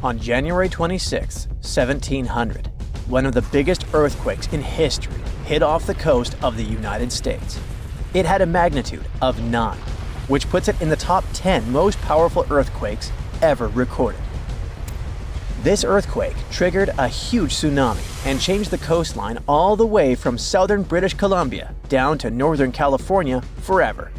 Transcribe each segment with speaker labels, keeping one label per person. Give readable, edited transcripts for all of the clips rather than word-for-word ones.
Speaker 1: On January 26, 1700, one of the biggest earthquakes in history hit off the coast of the United States. It had a magnitude of 9, which puts it in the top 10 most powerful earthquakes ever recorded. This earthquake triggered a huge tsunami and changed the coastline all the way from southern British Columbia down to northern California forever.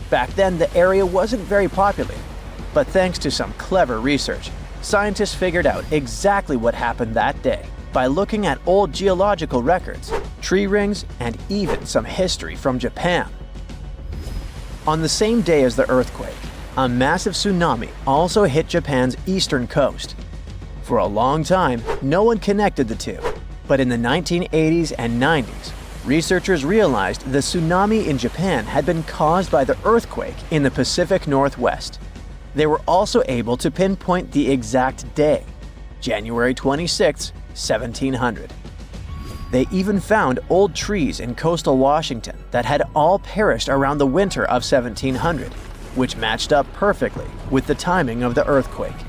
Speaker 1: Back then, the area wasn't very populated, but thanks to some clever research, scientists figured out exactly what happened that day by looking at old geological records, tree rings, and even some history from Japan. On the same day as the earthquake, a massive tsunami also hit Japan's eastern coast. For a long time, no one connected the two, but in the 1980s and 90s, researchers realized the tsunami in Japan had been caused by the earthquake in the Pacific Northwest. They were also able to pinpoint the exact day, January 26, 1700. They even found old trees in coastal Washington that had all perished around the winter of 1700, which matched up perfectly with the timing of the earthquake.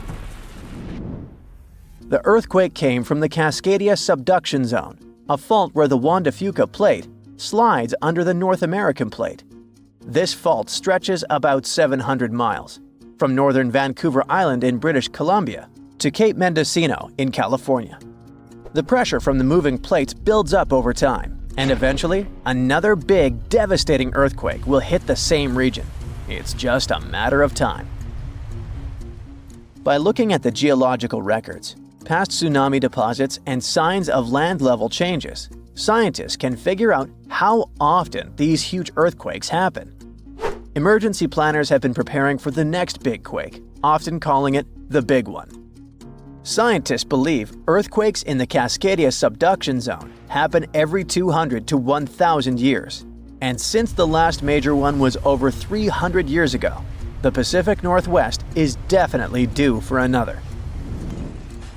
Speaker 1: The earthquake came from the Cascadia subduction zone, a fault where the Juan de Fuca plate slides under the North American plate. This fault stretches about 700 miles, from northern Vancouver Island in British Columbia to Cape Mendocino in California. The pressure from the moving plates builds up over time, and eventually, another big, devastating earthquake will hit the same region. It's just a matter of time. By looking at the geological records, past tsunami deposits, and signs of land level changes, scientists can figure out how often these huge earthquakes happen. Emergency planners have been preparing for the next big quake, often calling it the big one. Scientists believe earthquakes in the Cascadia subduction zone happen every 200 to 1,000 years. And since the last major one was over 300 years ago, the Pacific Northwest is definitely due for another.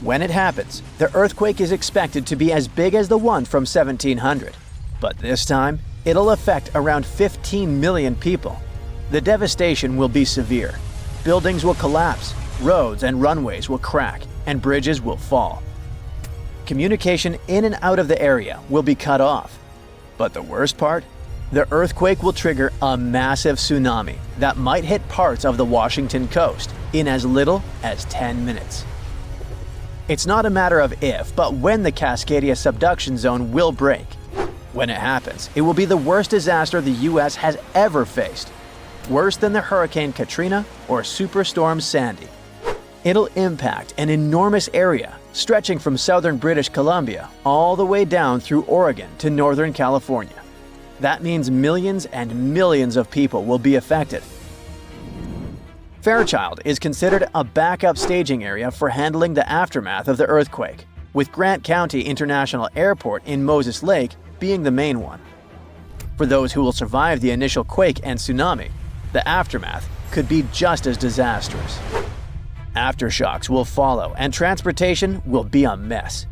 Speaker 1: When it happens, the earthquake is expected to be as big as the one from 1700. But this time, it'll affect around 15 million people. The devastation will be severe. Buildings will collapse, roads and runways will crack, and bridges will fall. Communication in and out of the area will be cut off. But the worst part? The earthquake will trigger a massive tsunami that might hit parts of the Washington coast in as little as 10 minutes. It's not a matter of if, but when the Cascadia subduction zone will break. When it happens, it will be the worst disaster the US has ever faced. Worse than the Hurricane Katrina or Superstorm Sandy. It'll impact an enormous area stretching from southern British Columbia all the way down through Oregon to northern California. That means millions and millions of people will be affected. Fairchild is considered a backup staging area for handling the aftermath of the earthquake, with Grant County International Airport in Moses Lake being the main one. For those who will survive the initial quake and tsunami, the aftermath could be just as disastrous. Aftershocks will follow, and transportation will be a mess.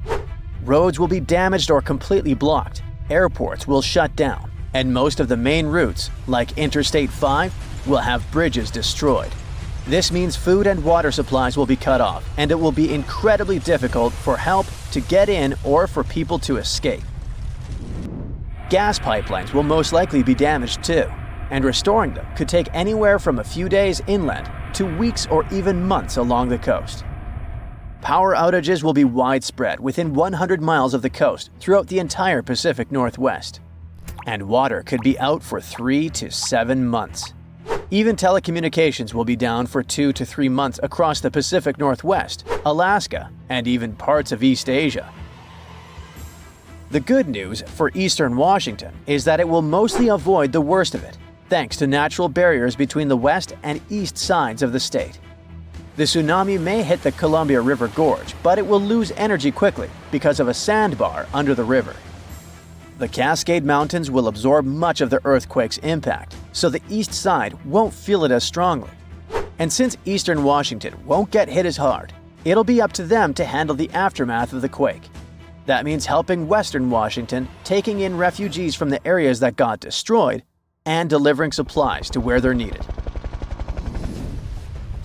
Speaker 1: Roads will be damaged or completely blocked, airports will shut down, and most of the main routes, like Interstate 5, will have bridges destroyed. This means food and water supplies will be cut off, and it will be incredibly difficult for help to get in or for people to escape. Gas pipelines will most likely be damaged too, and restoring them could take anywhere from a few days inland to weeks or even months along the coast. Power outages will be widespread within 100 miles of the coast throughout the entire Pacific Northwest. And water could be out for 3 to 7 months. Even telecommunications will be down for 2 to 3 months across the Pacific Northwest, Alaska, and even parts of East Asia. The good news for eastern Washington is that it will mostly avoid the worst of it, thanks to natural barriers between the west and east sides of the state. The tsunami may hit the Columbia River Gorge, but it will lose energy quickly because of a sandbar under the river. The Cascade Mountains will absorb much of the earthquake's impact, so the east side won't feel it as strongly. And since eastern Washington won't get hit as hard, it'll be up to them to handle the aftermath of the quake. That means helping western Washington, taking in refugees from the areas that got destroyed, and delivering supplies to where they're needed.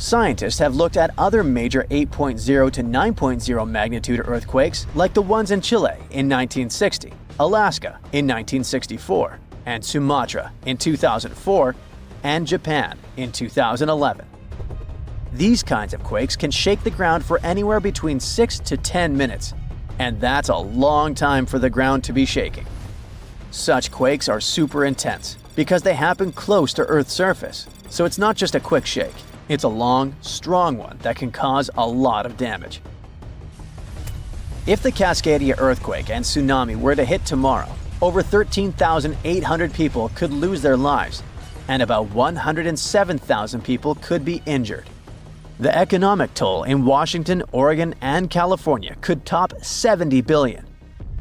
Speaker 1: Scientists have looked at other major 8.0 to 9.0 magnitude earthquakes like the ones in Chile in 1960, Alaska in 1964, and Sumatra in 2004, and Japan in 2011. These kinds of quakes can shake the ground for anywhere between 6 to 10 minutes, and that's a long time for the ground to be shaking. Such quakes are super intense because they happen close to Earth's surface, so it's not just a quick shake. It's a long, strong one that can cause a lot of damage. If the Cascadia earthquake and tsunami were to hit tomorrow, over 13,800 people could lose their lives, and about 107,000 people could be injured. The economic toll in Washington, Oregon, and California could top 70 billion.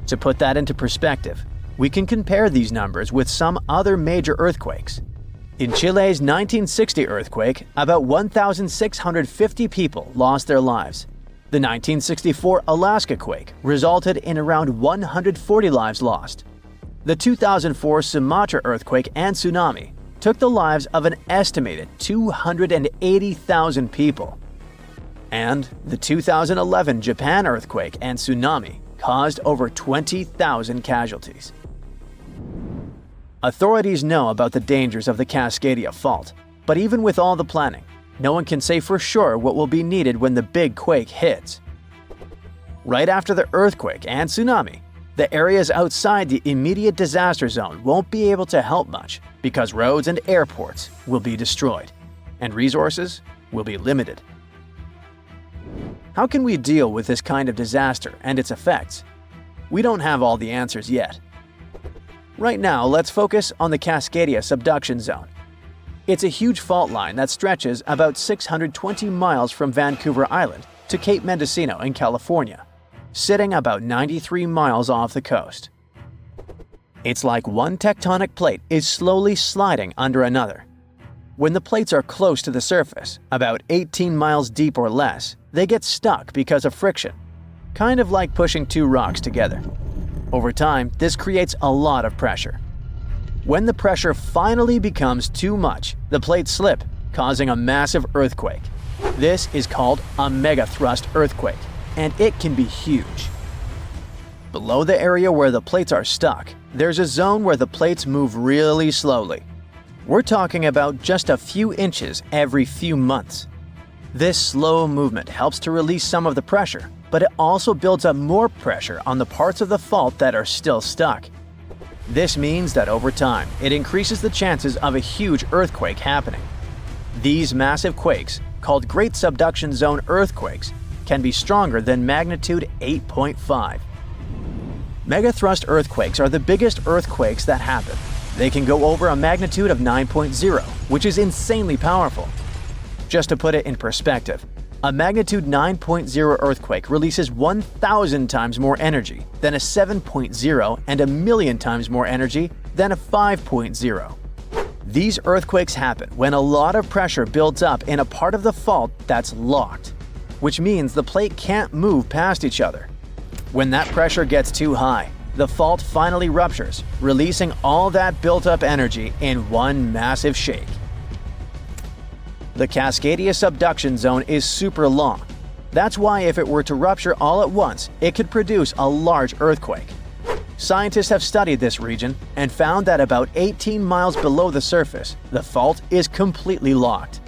Speaker 1: To put that into perspective, we can compare these numbers with some other major earthquakes. In Chile's 1960 earthquake, about 1,650 people lost their lives. The 1964 Alaska quake resulted in around 140 lives lost. The 2004 Sumatra earthquake and tsunami took the lives of an estimated 280,000 people. And the 2011 Japan earthquake and tsunami caused over 20,000 casualties. Authorities know about the dangers of the Cascadia fault, but even with all the planning, no one can say for sure what will be needed when the big quake hits. Right after the earthquake and tsunami, the areas outside the immediate disaster zone won't be able to help much because roads and airports will be destroyed, and resources will be limited. How can we deal with this kind of disaster and its effects? We don't have all the answers yet. Right now, let's focus on the Cascadia subduction zone. It's a huge fault line that stretches about 620 miles from Vancouver Island to Cape Mendocino in California, sitting about 93 miles off the coast. It's like one tectonic plate is slowly sliding under another. When the plates are close to the surface, about 18 miles deep or less, they get stuck because of friction, kind of like pushing two rocks together. Over time, this creates a lot of pressure. When the pressure finally becomes too much, the plates slip, causing a massive earthquake. This is called a megathrust earthquake, and it can be huge. Below the area where the plates are stuck, there's a zone where the plates move really slowly. We're talking about just a few inches every few months. This slow movement helps to release some of the pressure, but it also builds up more pressure on the parts of the fault that are still stuck. This means that over time, it increases the chances of a huge earthquake happening. These massive quakes, called Great Subduction Zone earthquakes, can be stronger than magnitude 8.5. Megathrust earthquakes are the biggest earthquakes that happen. They can go over a magnitude of 9.0, which is insanely powerful. Just to put it in perspective, a magnitude 9.0 earthquake releases 1,000 times more energy than a 7.0 and a million times more energy than a 5.0. These earthquakes happen when a lot of pressure builds up in a part of the fault that's locked, which means the plate can't move past each other. When that pressure gets too high, the fault finally ruptures, releasing all that built-up energy in one massive shake. The Cascadia subduction zone is super long. That's why if it were to rupture all at once, it could produce a large earthquake. Scientists have studied this region and found that about 18 miles below the surface, the fault is completely locked.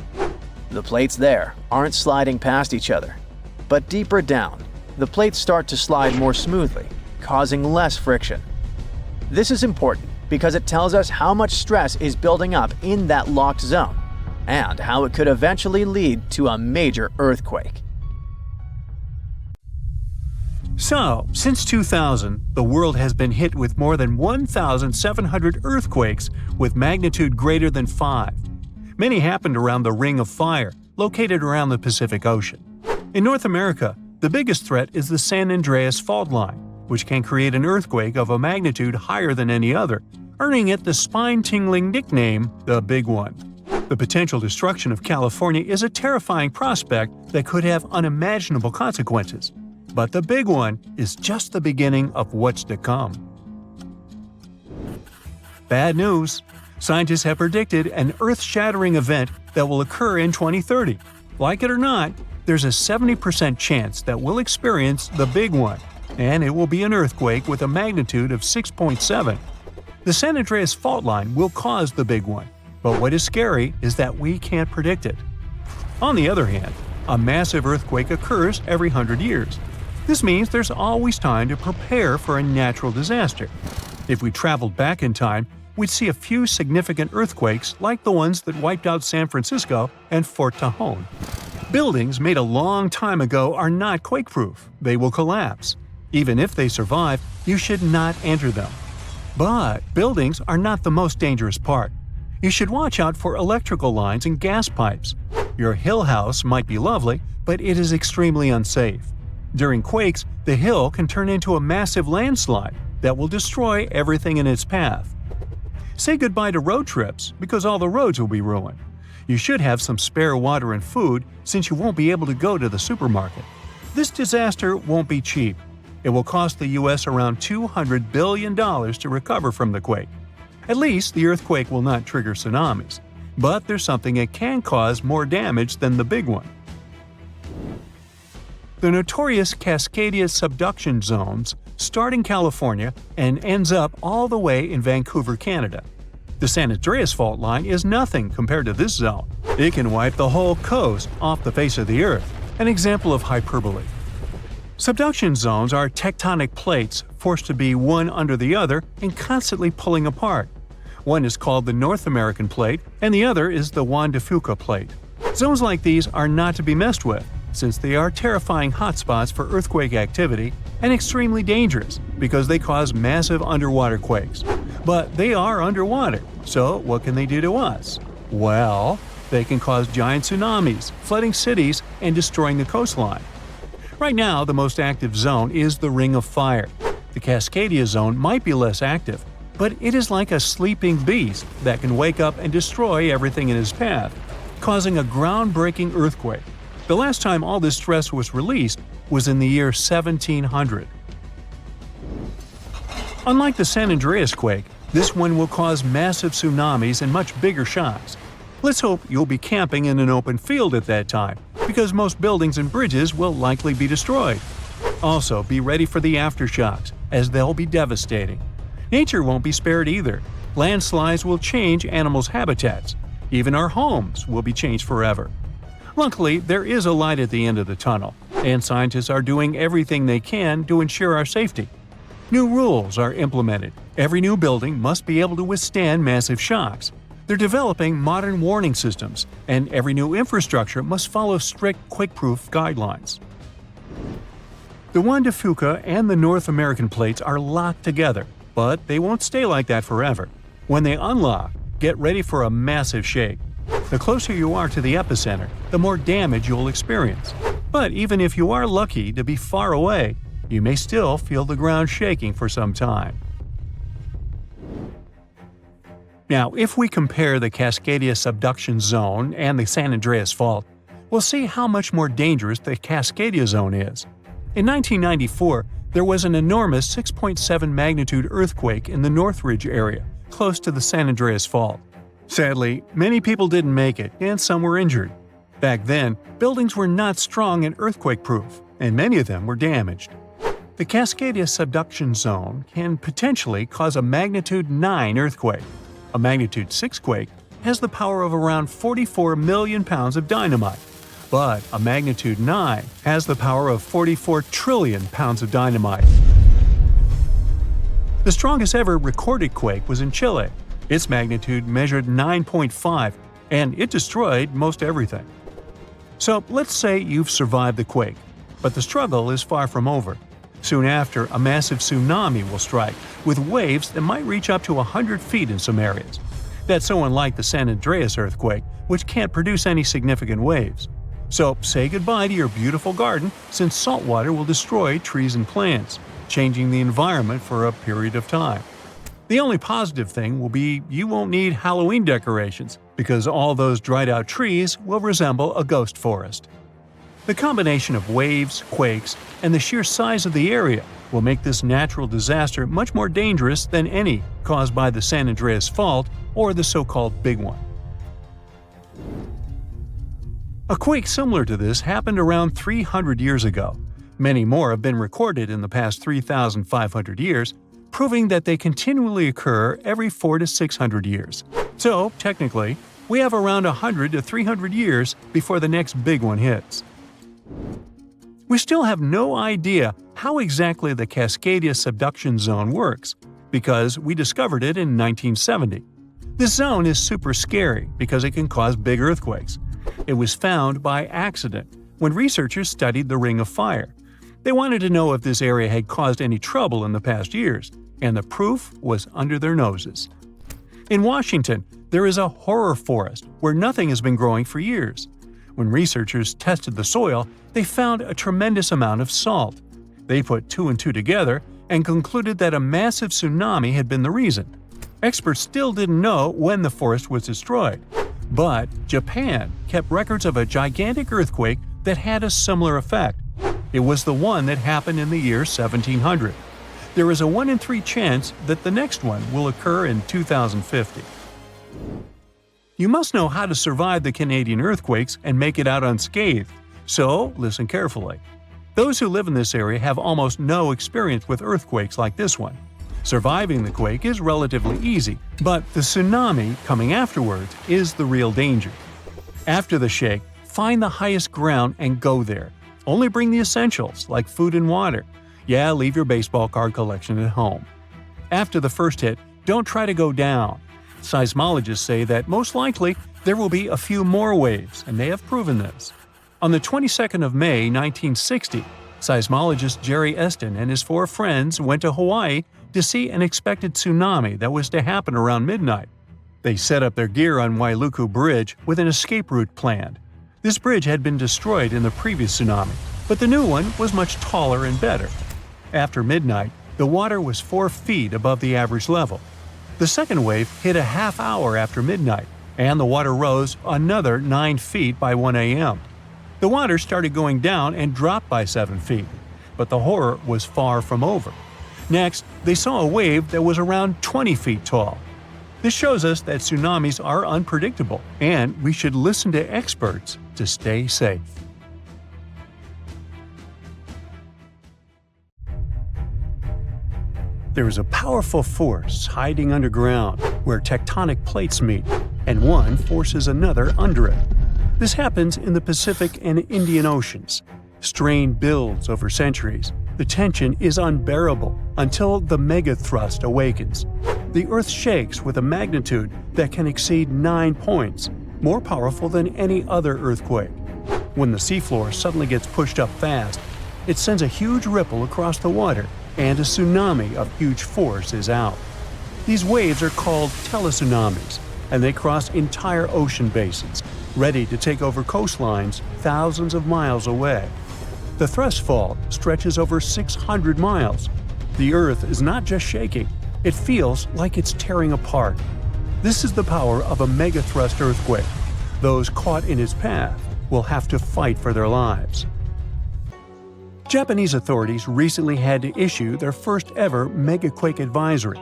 Speaker 1: The plates there aren't sliding past each other. But deeper down, the plates start to slide more smoothly, causing less friction. This is important because it tells us how much stress is building up in that locked zone, and how it could eventually lead to a major earthquake.
Speaker 2: So, since 2000, the world has been hit with more than 1,700 earthquakes with magnitude greater than 5. Many happened around the Ring of Fire, located around the Pacific Ocean. In North America, the biggest threat is the San Andreas Fault Line, which can create an earthquake of a magnitude higher than any other, earning it the spine-tingling nickname, the Big One. The potential destruction of California is a terrifying prospect that could have unimaginable consequences. But the Big One is just the beginning of what's to come. Bad news! Scientists have predicted an Earth-shattering event that will occur in 2030. Like it or not, there's a 70% chance that we'll experience the big one, and it will be an earthquake with a magnitude of 6.7. The San Andreas fault line will cause the big one, but what is scary is that we can't predict it. On the other hand, a massive earthquake occurs every 100 years. This means there's always time to prepare for a natural disaster. If we traveled back in time, we'd see a few significant earthquakes like the ones that wiped out San Francisco and Fort Tajon. Buildings made a long time ago are not quake-proof. They will collapse. Even if they survive, you should not enter them. But buildings are not the most dangerous part. You should watch out for electrical lines and gas pipes. Your hill house might be lovely, but it is extremely unsafe. During quakes, the hill can turn into a massive landslide that will destroy everything in its path. Say goodbye to road trips because all the roads will be ruined. You should have some spare water and food since you won't be able to go to the supermarket. This disaster won't be cheap. It will cost the U.S. around $200 billion to recover from the quake. At least the earthquake will not trigger tsunamis. But there's something that can cause more damage than the big one. The notorious Cascadia subduction zones start in California and ends up all the way in Vancouver, Canada. The San Andreas fault line is nothing compared to this zone. It can wipe the whole coast off the face of the Earth, an example of hyperbole. Subduction zones are tectonic plates forced to be one under the other and constantly pulling apart. One is called the North American Plate and the other is the Juan de Fuca Plate. Zones like these are not to be messed with, since they are terrifying hotspots for earthquake activity and extremely dangerous because they cause massive underwater quakes. But they are underwater, so what can they do to us? Well, they can cause giant tsunamis, flooding cities, and destroying the coastline. Right now, the most active zone is the Ring of Fire. The Cascadia zone might be less active, but it is like a sleeping beast that can wake up and destroy everything in its path, causing a groundbreaking earthquake. The last time all this stress was released was in the year 1700. Unlike the San Andreas quake, this one will cause massive tsunamis and much bigger shocks. Let's hope you'll be camping in an open field at that time, because most buildings and bridges will likely be destroyed. Also, be ready for the aftershocks, as they'll be devastating. Nature won't be spared either. Landslides will change animals' habitats. Even our homes will be changed forever. Luckily, there is a light at the end of the tunnel, and scientists are doing everything they can to ensure our safety. New rules are implemented. Every new building must be able to withstand massive shocks. They're developing modern warning systems, and every new infrastructure must follow strict quake-proof guidelines. The Juan de Fuca and the North American plates are locked together, but they won't stay like that forever. When they unlock, get ready for a massive shake. The closer you are to the epicenter, the more damage you'll experience. But even if you are lucky to be far away, you may still feel the ground shaking for some time. Now, if we compare the Cascadia subduction zone and the San Andreas fault, we'll see how much more dangerous the Cascadia zone is. In 1994, there was an enormous 6.7 magnitude earthquake in the Northridge area, close to the San Andreas fault. Sadly, many people didn't make it, and some were injured. Back then, buildings were not strong and earthquake-proof, and many of them were damaged. The Cascadia subduction zone can potentially cause a magnitude 9 earthquake. A magnitude 6 quake has the power of around 44 million pounds of dynamite, but a magnitude 9 has the power of 44 trillion pounds of dynamite. The strongest ever recorded quake was in Chile. Its magnitude measured 9.5, and it destroyed most everything. So let's say you've survived the quake, but the struggle is far from over. Soon after, a massive tsunami will strike, with waves that might reach up to 100 feet in some areas. That's so unlike the San Andreas earthquake, which can't produce any significant waves. So say goodbye to your beautiful garden, since salt water will destroy trees and plants, changing the environment for a period of time. The only positive thing will be you won't need Halloween decorations, because all those dried-out trees will resemble a ghost forest. The combination of waves, quakes, and the sheer size of the area will make this natural disaster much more dangerous than any caused by the San Andreas fault or the so-called Big One. A quake similar to this happened around 300 years ago. Many more have been recorded in the past 3,500 years, proving that they continually occur every 400 to 600 years. So, technically, we have around 100 to 300 years before the next big one hits. We still have no idea how exactly the Cascadia subduction zone works, because we discovered it in 1970. This zone is super scary because it can cause big earthquakes. It was found by accident when researchers studied the Ring of Fire. They wanted to know if this area had caused any trouble in the past years, and the proof was under their noses. In Washington, there is a horror forest where nothing has been growing for years. When researchers tested the soil, they found a tremendous amount of salt. They put two and two together and concluded that a massive tsunami had been the reason. Experts still didn't know when the forest was destroyed. But Japan kept records of a gigantic earthquake that had a similar effect. It was the one that happened in the year 1700. There is a 1 in 3 chance that the next one will occur in 2050. You must know how to survive the Canadian earthquakes and make it out unscathed, so listen carefully. Those who live in this area have almost no experience with earthquakes like this one. Surviving the quake is relatively easy, but the tsunami coming afterwards is the real danger. After the shake, find the highest ground and go there. Only bring the essentials, like food and water. Yeah, leave your baseball card collection at home. After the first hit, don't try to go down. Seismologists say that most likely there will be a few more waves, and they have proven this. On the 22nd of May, 1960, seismologist Jerry Eston and his 4 friends went to Hawaii to see an expected tsunami that was to happen around midnight. They set up their gear on Wailuku Bridge with an escape route planned. This bridge had been destroyed in the previous tsunami, but the new one was much taller and better. After midnight, the water was 4 feet above the average level. The second wave hit a half hour after midnight, and the water rose another 9 feet by 1 a.m. The water started going down and dropped by 7 feet, but the horror was far from over. Next, they saw a wave that was around 20 feet tall. This shows us that tsunamis are unpredictable, and we should listen to experts to stay safe. There is a powerful force hiding underground where tectonic plates meet, and one forces another under it. This happens in the Pacific and Indian Oceans. Strain builds over centuries. The tension is unbearable until the megathrust awakens. The Earth shakes with a magnitude that can exceed 9 points, more powerful than any other earthquake. When the seafloor suddenly gets pushed up fast, it sends a huge ripple across the water, and a tsunami of huge force is out. These waves are called teletsunamis, and they cross entire ocean basins, ready to take over coastlines thousands of miles away. The thrust fault stretches over 600 miles. The Earth is not just shaking, it feels like it's tearing apart. This is the power of a megathrust earthquake. Those caught in its path will have to fight for their lives. Japanese authorities recently had to issue their first ever megaquake advisory.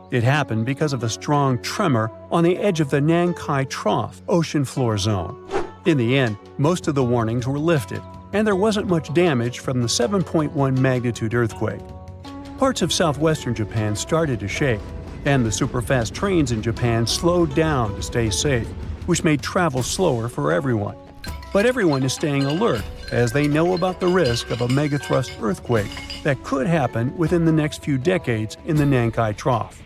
Speaker 2: It happened because of a strong tremor on the edge of the Nankai Trough ocean floor zone. In the end, most of the warnings were lifted, and there wasn't much damage from the 7.1 magnitude earthquake. Parts of southwestern Japan started to shake, and the superfast trains in Japan slowed down to stay safe, which made travel slower for everyone. But everyone is staying alert as they know about the risk of a megathrust earthquake that could happen within the next few decades in the Nankai Trough.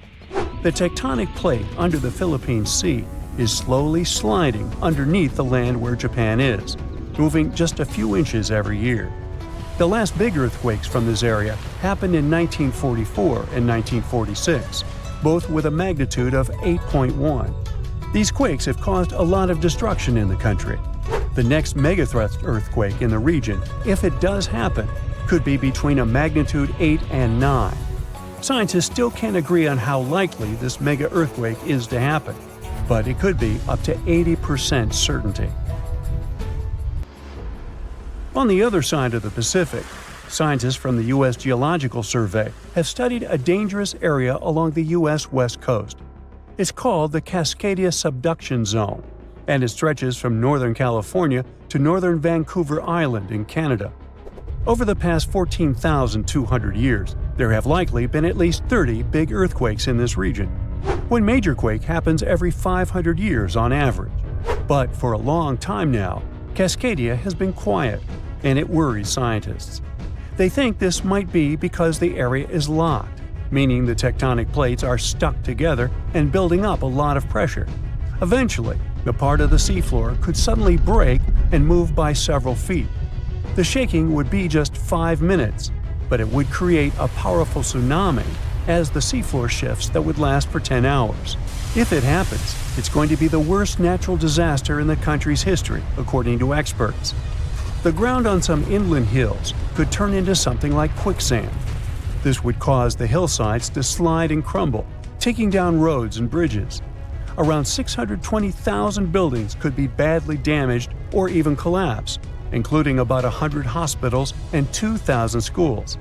Speaker 2: The tectonic plate under the Philippine Sea is slowly sliding underneath the land where Japan is, moving just a few inches every year. The last big earthquakes from this area happened in 1944 and 1946, both with a magnitude of 8.1. These quakes have caused a lot of destruction in the country. The next megathrust earthquake in the region, if it does happen, could be between a magnitude 8 and 9. Scientists still can't agree on how likely this mega earthquake is to happen, but it could be up to 80% certainty. On the other side of the Pacific, scientists from the U.S. Geological Survey have studied a dangerous area along the U.S. West Coast. It's called the Cascadia Subduction Zone, and it stretches from Northern California to northern Vancouver Island in Canada. Over the past 14,200 years, there have likely been at least 30 big earthquakes in this region. One major quake happens every 500 years on average. But for a long time now, Cascadia has been quiet, and it worries scientists. They think this might be because the area is locked, meaning the tectonic plates are stuck together and building up a lot of pressure. Eventually, the part of the seafloor could suddenly break and move by several feet. The shaking would be just 5 minutes, but it would create a powerful tsunami as the seafloor shifts that would last for 10 hours. If it happens, it's going to be the worst natural disaster in the country's history, according to experts. The ground on some inland hills could turn into something like quicksand. This would cause the hillsides to slide and crumble, taking down roads and bridges. Around 620,000 buildings could be badly damaged or even collapse, including about 100 hospitals and 2,000 schools.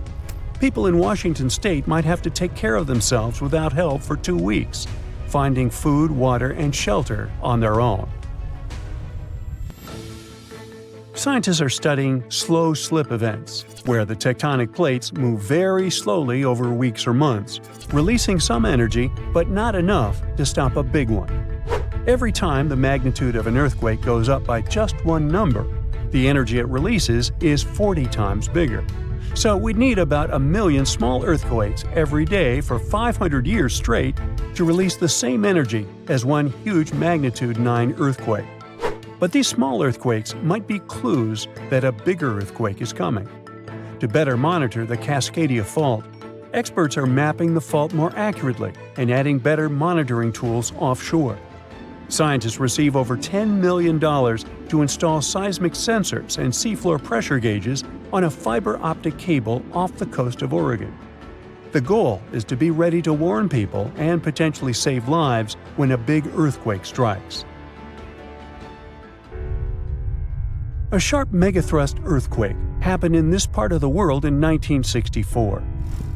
Speaker 2: People in Washington state might have to take care of themselves without help for 2 weeks, finding food, water, and shelter on their own. Scientists are studying slow slip events, where the tectonic plates move very slowly over weeks or months, releasing some energy but not enough to stop a big one. Every time the magnitude of an earthquake goes up by just one number, the energy it releases is 40 times bigger. So we'd need about 1 million small earthquakes every day for 500 years straight to release the same energy as one huge magnitude 9 earthquake. But these small earthquakes might be clues that a bigger earthquake is coming. To better monitor the Cascadia Fault, experts are mapping the fault more accurately and adding better monitoring tools offshore. Scientists receive over $10 million to install seismic sensors and seafloor pressure gauges on a fiber optic cable off the coast of Oregon. The goal is to be ready to warn people and potentially save lives when a big earthquake strikes. A sharp megathrust earthquake happened in this part of the world in 1964.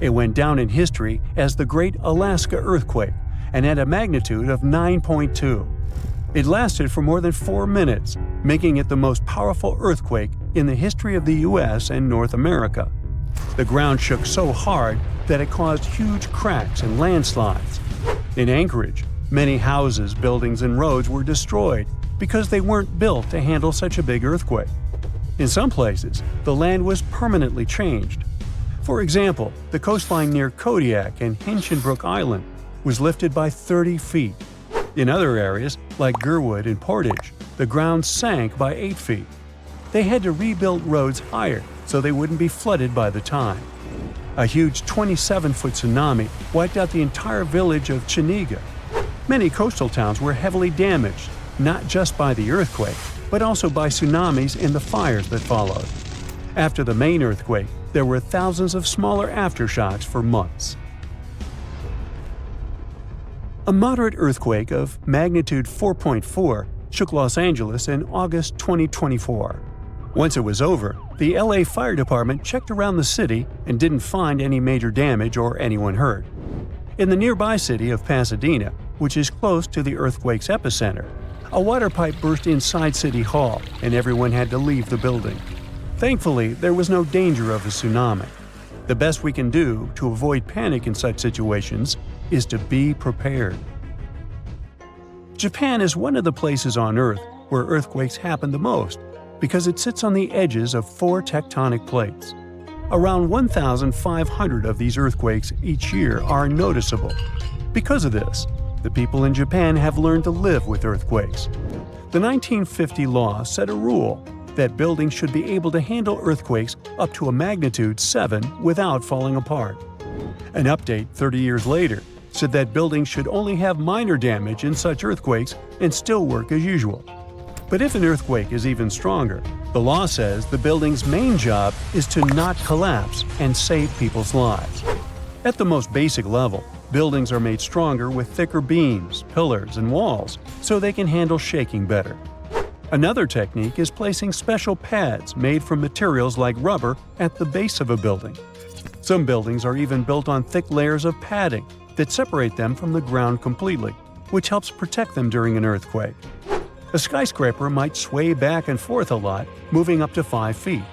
Speaker 2: It went down in history as the Great Alaska Earthquake and had a magnitude of 9.2. It lasted for more than 4 minutes, making it the most powerful earthquake in the history of the U.S. and North America. The ground shook so hard that it caused huge cracks and landslides. In Anchorage, many houses, buildings, and roads were destroyed because they weren't built to handle such a big earthquake. In some places, the land was permanently changed. For example, the coastline near Kodiak and Hinchinbrook Island was lifted by 30 feet. In other areas, like Gerwood and Portage, the ground sank by 8 feet. They had to rebuild roads higher so they wouldn't be flooded by the tide. A huge 27-foot tsunami wiped out the entire village of Chiniga. Many coastal towns were heavily damaged, not just by the earthquake, but also by tsunamis and the fires that followed. After the main earthquake, there were thousands of smaller aftershocks for months. A moderate earthquake of magnitude 4.4 shook Los Angeles in August 2024. Once it was over, the LA Fire Department checked around the city and didn't find any major damage or anyone hurt. In the nearby city of Pasadena, which is close to the earthquake's epicenter, a water pipe burst inside City Hall and everyone had to leave the building. Thankfully, there was no danger of a tsunami. The best we can do to avoid panic in such situations is to be prepared. Japan is one of the places on Earth where earthquakes happen the most because it sits on the edges of 4 tectonic plates. Around 1,500 of these earthquakes each year are noticeable. Because of this, the people in Japan have learned to live with earthquakes. The 1950 law set a rule that buildings should be able to handle earthquakes up to a magnitude 7 without falling apart. An update 30 years later said that buildings should only have minor damage in such earthquakes and still work as usual. But if an earthquake is even stronger, the law says the building's main job is to not collapse and save people's lives. At the most basic level, buildings are made stronger with thicker beams, pillars, and walls so they can handle shaking better. Another technique is placing special pads made from materials like rubber at the base of a building. Some buildings are even built on thick layers of padding that separate them from the ground completely, which helps protect them during an earthquake. A skyscraper might sway back and forth a lot, moving up to 5 feet.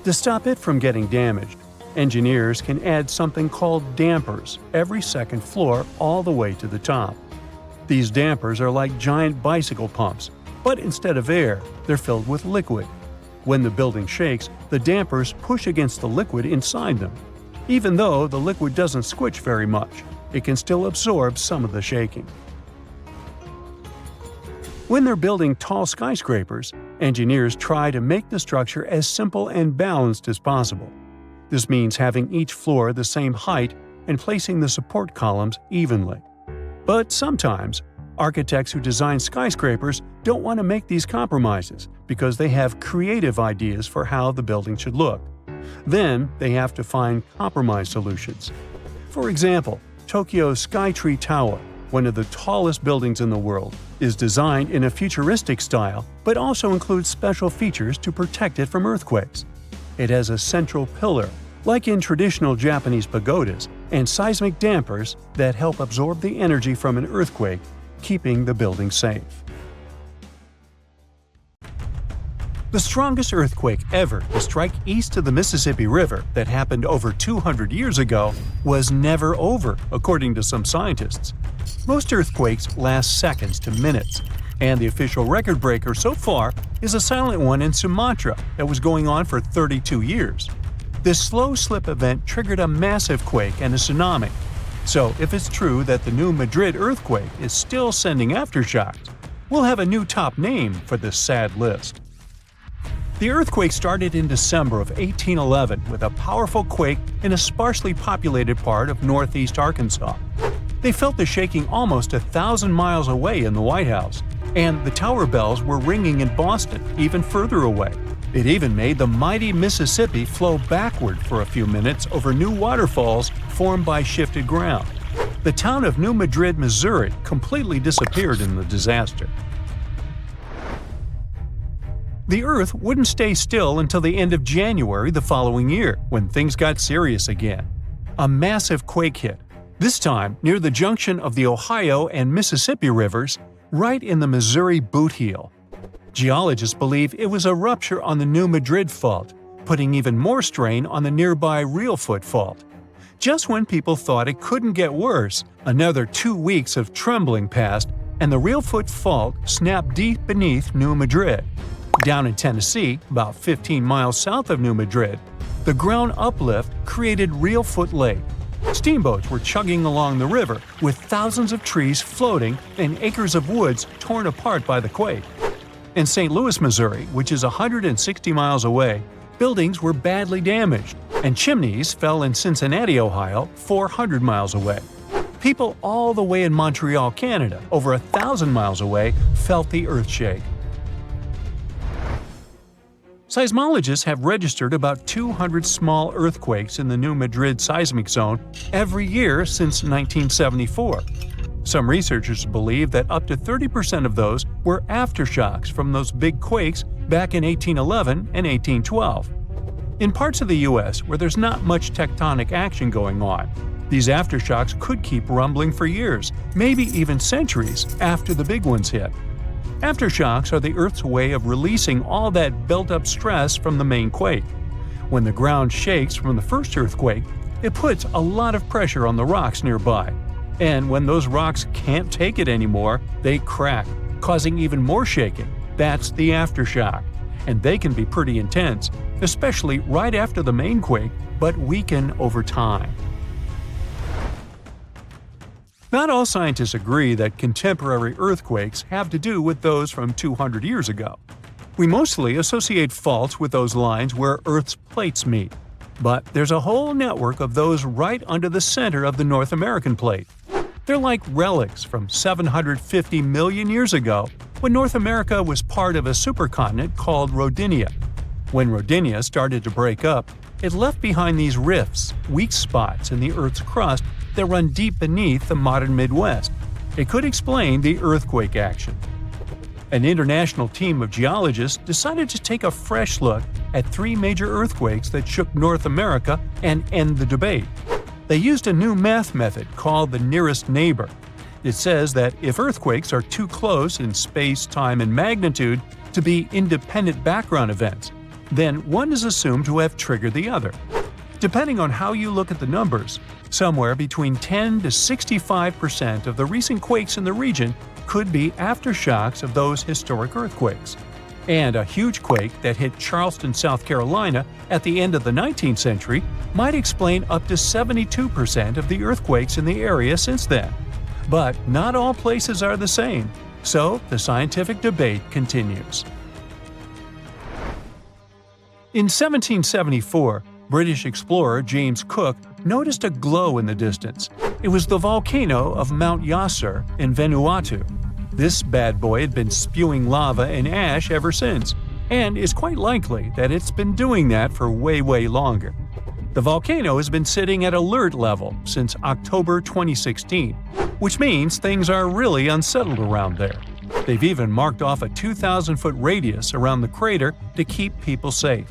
Speaker 2: To stop it from getting damaged, engineers can add something called dampers every second floor all the way to the top. These dampers are like giant bicycle pumps, but instead of air, they're filled with liquid. When the building shakes, the dampers push against the liquid inside them. Even though the liquid doesn't squish very much, it can still absorb some of the shaking. When they're building tall skyscrapers, engineers try to make the structure as simple and balanced as possible. This means having each floor the same height and placing the support columns evenly. But sometimes, architects who design skyscrapers don't want to make these compromises because they have creative ideas for how the building should look. Then they have to find compromise solutions. For example, Tokyo's Skytree Tower, one of the tallest buildings in the world, is designed in a futuristic style but also includes special features to protect it from earthquakes. It has a central pillar, like in traditional Japanese pagodas, and seismic dampers that help absorb the energy from an earthquake, keeping the building safe. The strongest earthquake ever to strike east of the Mississippi River that happened over 200 years ago was never over, according to some scientists. Most earthquakes last seconds to minutes, and the official record breaker so far is a silent one in Sumatra that was going on for 32 years. This slow slip event triggered a massive quake and a tsunami. So if it's true that the new Madrid earthquake is still sending aftershocks, we'll have a new top name for this sad list. The earthquake started in December of 1811 with a powerful quake in a sparsely populated part of northeast Arkansas. They felt the shaking almost 1,000 miles away in the White House, and the tower bells were ringing in Boston, even further away. It even made the mighty Mississippi flow backward for a few minutes over new waterfalls formed by shifted ground. The town of New Madrid, Missouri, completely disappeared in the disaster. The Earth wouldn't stay still until the end of January the following year, when things got serious again. A massive quake hit, this time near the junction of the Ohio and Mississippi rivers, right in the Missouri boot heel. Geologists believe it was a rupture on the New Madrid Fault, putting even more strain on the nearby Reelfoot Fault. Just when people thought it couldn't get worse, another 2 weeks of trembling passed, and the Reelfoot Fault snapped deep beneath New Madrid. Down in Tennessee, about 15 miles south of New Madrid, the ground uplift created Reelfoot Lake. Steamboats were chugging along the river, with thousands of trees floating and acres of woods torn apart by the quake. In St. Louis, Missouri, which is 160 miles away, buildings were badly damaged, and chimneys fell in Cincinnati, Ohio, 400 miles away. People all the way in Montreal, Canada, over 1,000 miles away, felt the earthshake. Seismologists have registered about 200 small earthquakes in the New Madrid seismic zone every year since 1974. Some researchers believe that up to 30% of those were aftershocks from those big quakes back in 1811 and 1812. In parts of the U.S. where there's not much tectonic action going on, these aftershocks could keep rumbling for years, maybe even centuries, after the big ones hit. Aftershocks are the Earth's way of releasing all that built-up stress from the main quake. When the ground shakes from the first earthquake, it puts a lot of pressure on the rocks nearby. And when those rocks can't take it anymore, they crack, causing even more shaking. That's the aftershock. And they can be pretty intense, especially right after the main quake, but weaken over time. Not all scientists agree that contemporary earthquakes have to do with those from 200 years ago. We mostly associate faults with those lines where Earth's plates meet. But there's a whole network of those right under the center of the North American plate. They're like relics from 750 million years ago, when North America was part of a supercontinent called Rodinia. When Rodinia started to break up, it left behind these rifts, weak spots in the Earth's crust that run deep beneath the modern Midwest. It could explain the earthquake action. An international team of geologists decided to take a fresh look at 3 major earthquakes that shook North America and end the debate. They used a new math method called the nearest neighbor. It says that if earthquakes are too close in space, time, and magnitude to be independent background events, then one is assumed to have triggered the other. Depending on how you look at the numbers, somewhere between 10 to 65% of the recent quakes in the region could be aftershocks of those historic earthquakes. And a huge quake that hit Charleston, South Carolina at the end of the 19th century might explain up to 72% of the earthquakes in the area since then. But not all places are the same, so the scientific debate continues. In 1774, British explorer James Cook noticed a glow in the distance. It was the volcano of Mount Yasur in Vanuatu. This bad boy had been spewing lava and ash ever since, and it's quite likely that it's been doing that for way longer. The volcano has been sitting at alert level since October 2016, which means things are really unsettled around there. They've even marked off a 2,000-foot radius around the crater to keep people safe.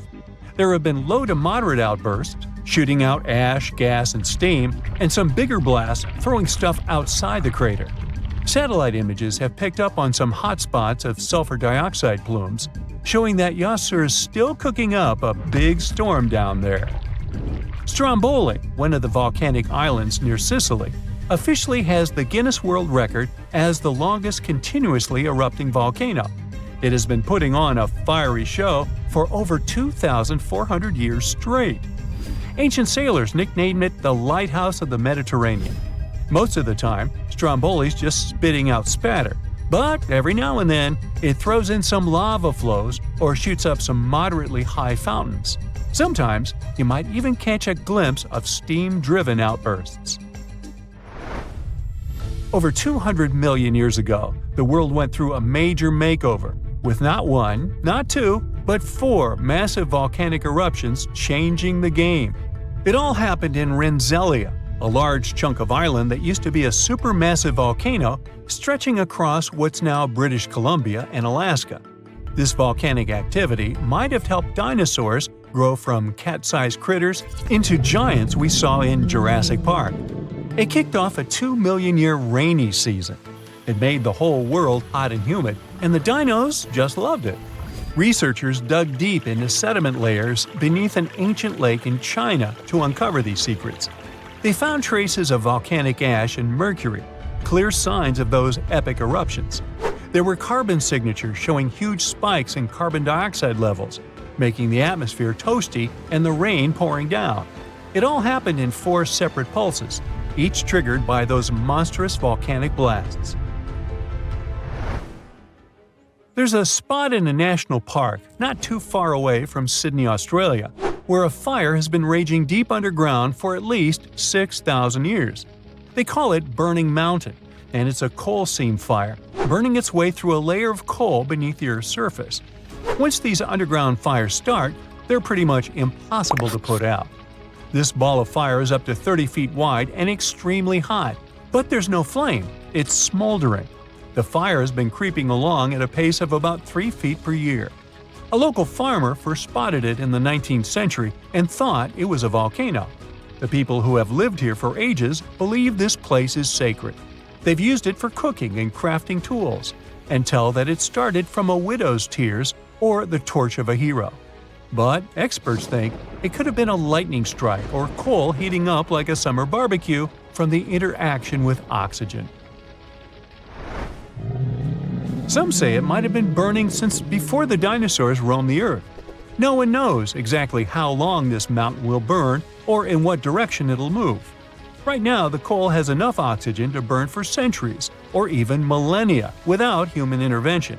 Speaker 2: There have been low to moderate outbursts, shooting out ash, gas, and steam, and some bigger blasts throwing stuff outside the crater. Satellite images have picked up on some hotspots of sulfur dioxide plumes, showing that Yasur is still cooking up a big storm down there. Stromboli, one of the volcanic islands near Sicily, officially has the Guinness World Record as the longest continuously erupting volcano. It has been putting on a fiery show for over 2,400 years straight. Ancient sailors nicknamed it the Lighthouse of the Mediterranean. Most of the time, Stromboli's just spitting out spatter, but every now and then it throws in some lava flows or shoots up some moderately high fountains. Sometimes you might even catch a glimpse of steam-driven outbursts. Over 200 million years ago, the world went through a major makeover, with not one, not two, but 4 massive volcanic eruptions changing the game. It all happened in Rensselaer, a large chunk of island that used to be a supermassive volcano stretching across what's now British Columbia and Alaska. This volcanic activity might have helped dinosaurs grow from cat-sized critters into giants we saw in Jurassic Park. It kicked off a 2-million-year rainy season. It made the whole world hot and humid, and the dinos just loved it. Researchers dug deep into sediment layers beneath an ancient lake in China to uncover these secrets. They found traces of volcanic ash and mercury, clear signs of those epic eruptions. There were carbon signatures showing huge spikes in carbon dioxide levels, making the atmosphere toasty and the rain pouring down. It all happened in 4 separate pulses, each triggered by those monstrous volcanic blasts. There's a spot in a national park not too far away from Sydney, Australia, where a fire has been raging deep underground for at least 6,000 years. They call it Burning Mountain, and it's a coal seam fire, burning its way through a layer of coal beneath the Earth's surface. Once these underground fires start, they're pretty much impossible to put out. This ball of fire is up to 30 feet wide and extremely hot, but there's no flame, it's smoldering. The fire has been creeping along at a pace of about 3 feet per year. A local farmer first spotted it in the 19th century and thought it was a volcano. The people who have lived here for ages believe this place is sacred. They've used it for cooking and crafting tools, and tell that it started from a widow's tears or the torch of a hero. But experts think it could have been a lightning strike or coal heating up like a summer barbecue from the interaction with oxygen. Some say it might have been burning since before the dinosaurs roamed the Earth. No one knows exactly how long this mountain will burn or in what direction it'll move. Right now, the coal has enough oxygen to burn for centuries or even millennia without human intervention.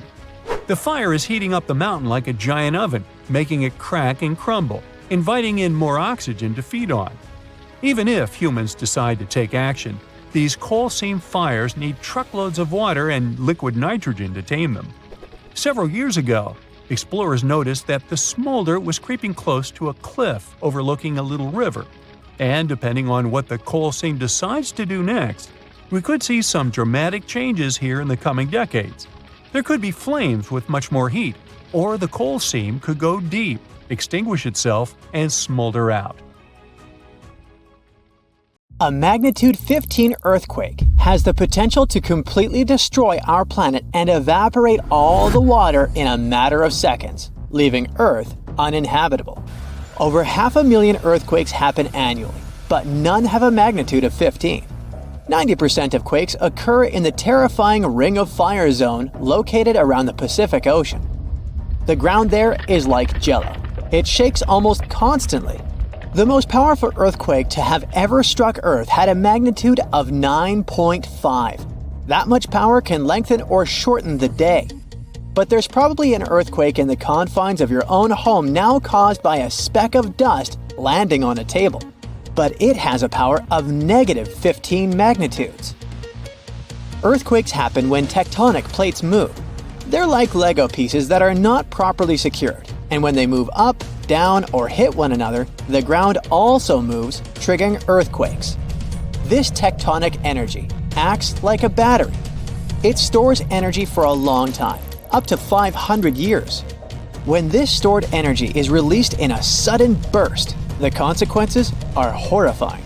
Speaker 2: The fire is heating up the mountain like a giant oven, making it crack and crumble, inviting in more oxygen to feed on. Even if humans decide to take action, these coal seam fires need truckloads of water and liquid nitrogen to tame them. Several years ago, explorers noticed that the smolder was creeping close to a cliff overlooking a little river. And depending on what the coal seam decides to do next, we could see some dramatic changes here in the coming decades. There could be flames with much more heat, or the coal seam could go deep, extinguish itself, and smolder out.
Speaker 1: A magnitude 15 earthquake has the potential to completely destroy our planet and evaporate all the water in a matter of seconds, leaving Earth uninhabitable. Over 500,000 earthquakes happen annually, but none have a magnitude of 15. 90% of quakes occur in the terrifying Ring of Fire zone located around the Pacific Ocean. The ground there is like jello. It shakes almost constantly. The most powerful earthquake to have ever struck Earth had a magnitude of 9.5. That much power can lengthen or shorten the day. But there's probably an earthquake in the confines of your own home now caused by a speck of dust landing on a table. But it has a power of negative 15 magnitudes. Earthquakes happen when tectonic plates move. They're like Lego pieces that are not properly secured, and when they move up, down, or hit one another, the ground also moves, triggering earthquakes. This tectonic energy acts like a battery. It stores energy for a long time, up to 500 years. When this stored energy is released in a sudden burst, the consequences are horrifying.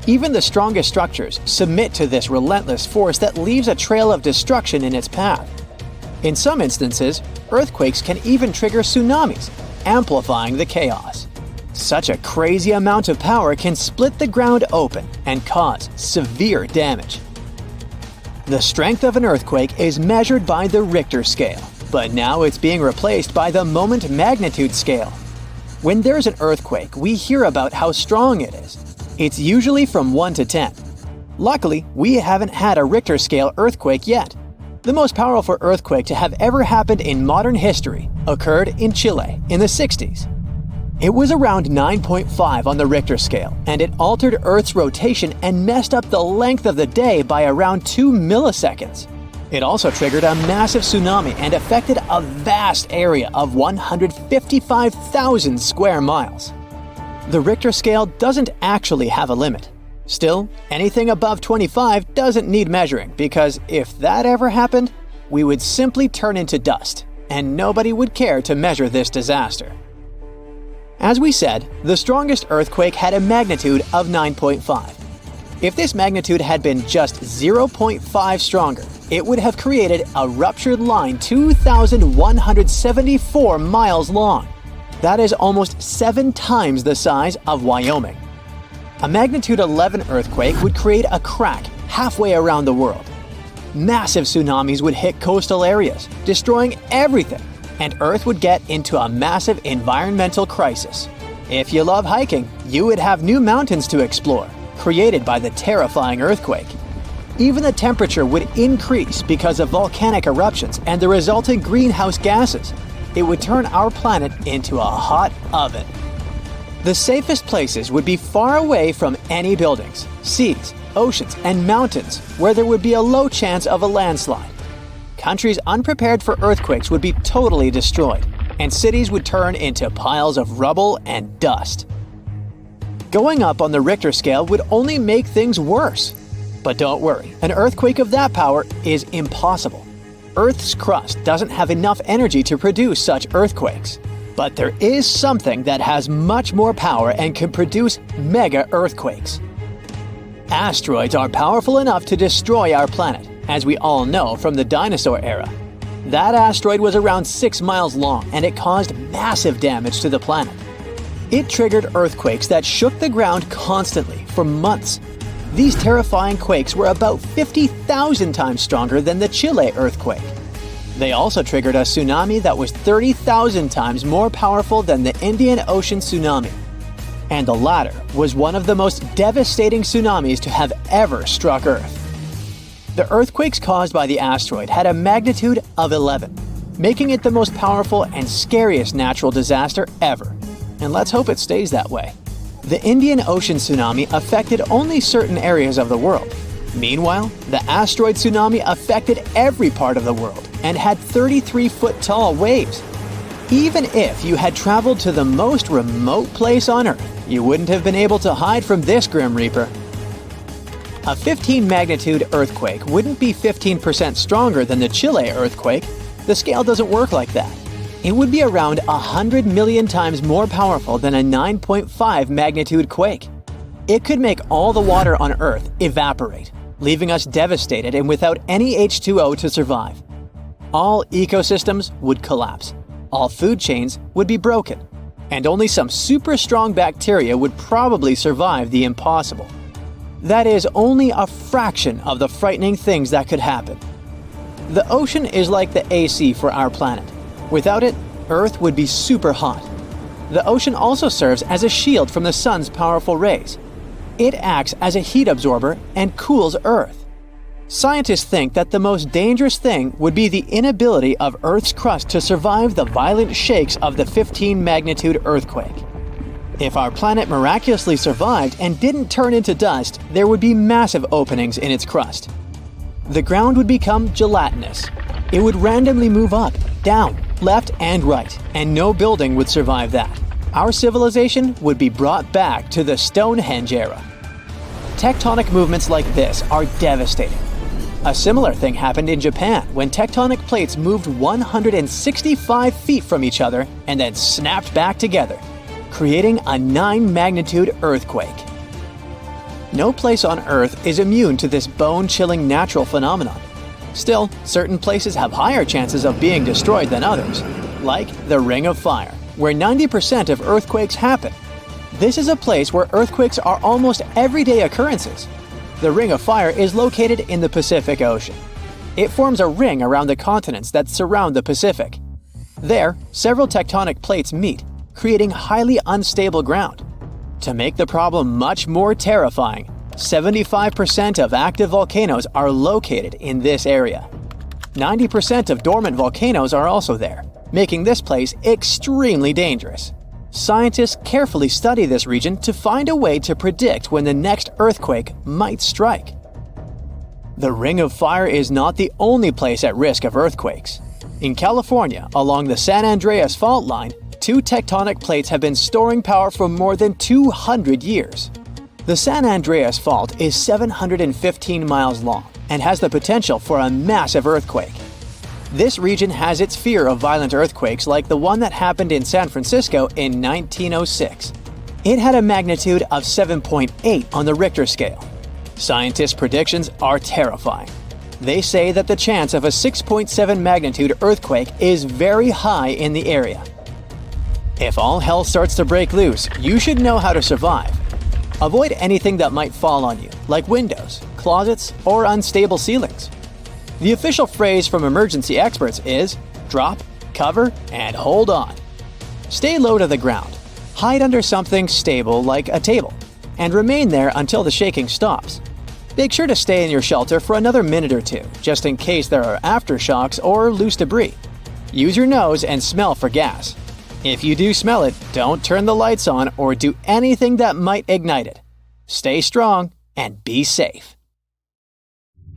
Speaker 1: Even the strongest structures submit to this relentless force that leaves a trail of destruction in its path. In some instances, earthquakes can even trigger tsunamis, amplifying the chaos. Such a crazy amount of power can split the ground open and cause severe damage. The strength of an earthquake is measured by the Richter scale, but now it's being replaced by the moment magnitude scale. When there's an earthquake, we hear about how strong it is. It's usually from 1 to 10. Luckily, we haven't had a Richter scale earthquake yet. The most powerful earthquake to have ever happened in modern history occurred in Chile in the 60s. It was around 9.5 on the Richter scale, and it altered Earth's rotation and messed up the length of the day by around 2 milliseconds. It also triggered a massive tsunami and affected a vast area of 155,000 square miles. The Richter scale doesn't actually have a limit. Still, anything above 25 doesn't need measuring, because if that ever happened, we would simply turn into dust, and nobody would care to measure this disaster. As we said, the strongest earthquake had a magnitude of 9.5. If this magnitude had been just 0.5 stronger, it would have created a ruptured line 2,174 miles long. That is almost 7 times the size of Wyoming. A magnitude 11 earthquake would create a crack halfway around the world. Massive tsunamis would hit coastal areas, destroying everything, and Earth would get into a massive environmental crisis. If you love hiking, you would have new mountains to explore, created by the terrifying earthquake. Even the temperature would increase because of volcanic eruptions and the resulting greenhouse gases. It would turn our planet into a hot oven. The safest places would be far away from any buildings, seas, oceans, and mountains where there would be a low chance of a landslide. Countries unprepared for earthquakes would be totally destroyed, and cities would turn into piles of rubble and dust. Going up on the Richter scale would only make things worse. But don't worry, an earthquake of that power is impossible. Earth's crust doesn't have enough energy to produce such earthquakes. But there is something that has much more power and can produce mega earthquakes. Asteroids are powerful enough to destroy our planet, as we all know from the dinosaur era. That asteroid was around 6 miles long, and it caused massive damage to the planet. It triggered earthquakes that shook the ground constantly for months. These terrifying quakes were about 50,000 times stronger than the Chile earthquake. They also triggered a tsunami that was 30,000 times more powerful than the Indian Ocean tsunami. And the latter was one of the most devastating tsunamis to have ever struck Earth. The earthquakes caused by the asteroid had a magnitude of 11, making it the most powerful and scariest natural disaster ever. And let's hope it stays that way. The Indian Ocean tsunami affected only certain areas of the world. Meanwhile, the asteroid tsunami affected every part of the world and had 33-foot-tall waves. Even if you had traveled to the most remote place on Earth, you wouldn't have been able to hide from this Grim Reaper. A 15-magnitude earthquake wouldn't be 15% stronger than the Chile earthquake. The scale doesn't work like that. It would be around 100 million times more powerful than a 9.5 magnitude quake. It could make all the water on Earth evaporate, leaving us devastated and without any H2O to survive. All ecosystems would collapse, all food chains would be broken, and only some super strong bacteria would probably survive the impossible. That is only a fraction of the frightening things that could happen. The ocean is like the AC for our planet. Without it, Earth would be super hot. The ocean also serves as a shield from the sun's powerful rays. It acts as a heat absorber and cools Earth. Scientists think that the most dangerous thing would be the inability of Earth's crust to survive the violent shakes of the 15-magnitude earthquake. If our planet miraculously survived and didn't turn into dust, there would be massive openings in its crust. The ground would become gelatinous. It would randomly move up, down, left, and right, and no building would survive that. Our civilization would be brought back to the Stonehenge era. Tectonic movements like this are devastating. A similar thing happened in Japan when tectonic plates moved 165 feet from each other and then snapped back together, creating a 9-magnitude earthquake. No place on Earth is immune to this bone-chilling natural phenomenon. Still, certain places have higher chances of being destroyed than others, like the Ring of Fire, where 90% of earthquakes happen. This is a place where earthquakes are almost everyday occurrences. The Ring of Fire is located in the Pacific Ocean. It forms a ring around the continents that surround the Pacific. There, several tectonic plates meet, creating highly unstable ground. To make the problem much more terrifying, 75% of active volcanoes are located in this area. 90% of dormant volcanoes are also there, making this place extremely dangerous. Scientists carefully study this region to find a way to predict when the next earthquake might strike. The Ring of Fire is not the only place at risk of earthquakes. In California, along the San Andreas fault line, 2 tectonic plates have been storing power for more than 200 years. The San Andreas Fault is 715 miles long and has the potential for a massive earthquake. This region has its fear of violent earthquakes like the one that happened in San Francisco in 1906. It had a magnitude of 7.8 on the Richter scale. Scientists' predictions are terrifying. They say that the chance of a 6.7 magnitude earthquake is very high in the area. If all hell starts to break loose, you should know how to survive. Avoid anything that might fall on you, like windows, closets, or unstable ceilings. The official phrase from emergency experts is drop, cover, and hold on. Stay low to the ground. Hide under something stable like a table, and remain there until the shaking stops. Make sure to stay in your shelter for another minute or two, just in case there are aftershocks or loose debris. Use your nose and smell for gas. If you do smell it, don't turn the lights on or do anything that might ignite it. Stay strong and be safe.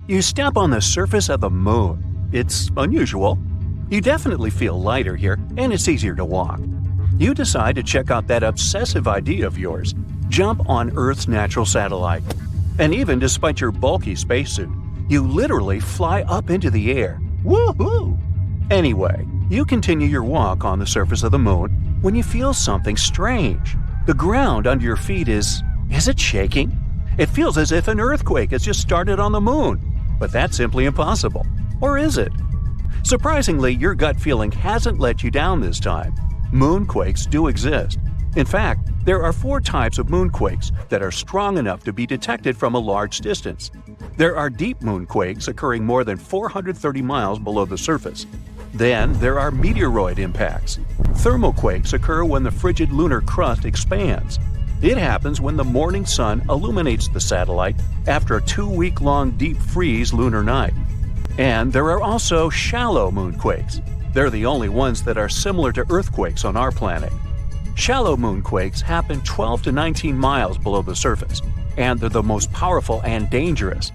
Speaker 2: You step on the surface of the moon. It's unusual. You definitely feel lighter here, and it's easier to walk. You decide to check out that obsessive idea of yours. Jump on Earth's natural satellite. And even despite your bulky spacesuit, you literally fly up into the air. Woohoo! Anyway, you continue your walk on the surface of the moon when you feel something strange. The ground under your feet is it shaking? It feels as if an earthquake has just started on the moon, but that's simply impossible. Or is it? Surprisingly, your gut feeling hasn't let you down this time. Moonquakes do exist. In fact, there are 4 types of moonquakes that are strong enough to be detected from a large distance. There are deep moonquakes occurring more than 430 miles below the surface. Then there are meteoroid impacts. Thermoquakes occur when the frigid lunar crust expands. It happens when the morning sun illuminates the satellite after a 2-week-long deep freeze lunar night. And there are also shallow moonquakes. They're the only ones that are similar to earthquakes on our planet. Shallow moonquakes happen 12 to 19 miles below the surface, and they're the most powerful and dangerous.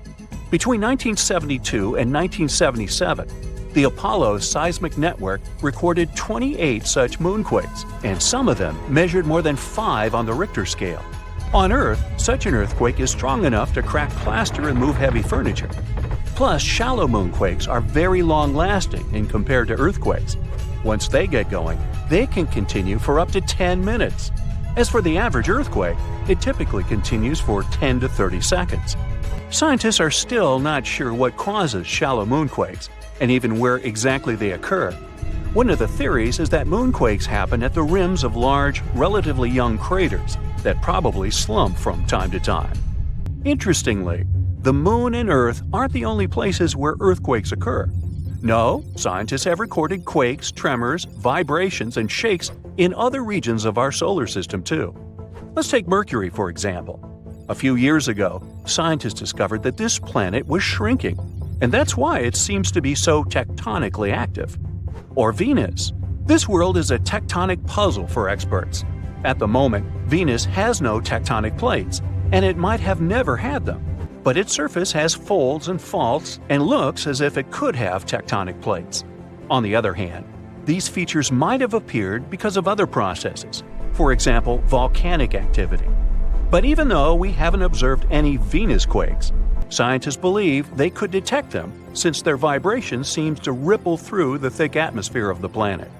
Speaker 2: Between 1972 and 1977, the Apollo seismic network recorded 28 such moonquakes, and some of them measured more than 5 on the Richter scale. On Earth, such an earthquake is strong enough to crack plaster and move heavy furniture. Plus, shallow moonquakes are very long-lasting in compared to earthquakes. Once they get going, they can continue for up to 10 minutes. As for the average earthquake, it typically continues for 10 to 30 seconds. Scientists are still not sure what causes shallow moonquakes, and even where exactly they occur. One of the theories is that moonquakes happen at the rims of large, relatively young craters that probably slump from time to time. Interestingly, the Moon and Earth aren't the only places where earthquakes occur. No, scientists have recorded quakes, tremors, vibrations, and shakes in other regions of our solar system too. Let's take Mercury, for example. A few years ago, scientists discovered that this planet was shrinking, and that's why it seems to be so tectonically active. Or Venus. This world is a tectonic puzzle for experts. At the moment, Venus has no tectonic plates, and it might have never had them. But its surface has folds and faults and looks as if it could have tectonic plates. On the other hand, these features might have appeared because of other processes, for example, volcanic activity. But even though we haven't observed any Venus quakes, scientists believe they could detect them since their vibration seems to ripple through the thick atmosphere of the planet.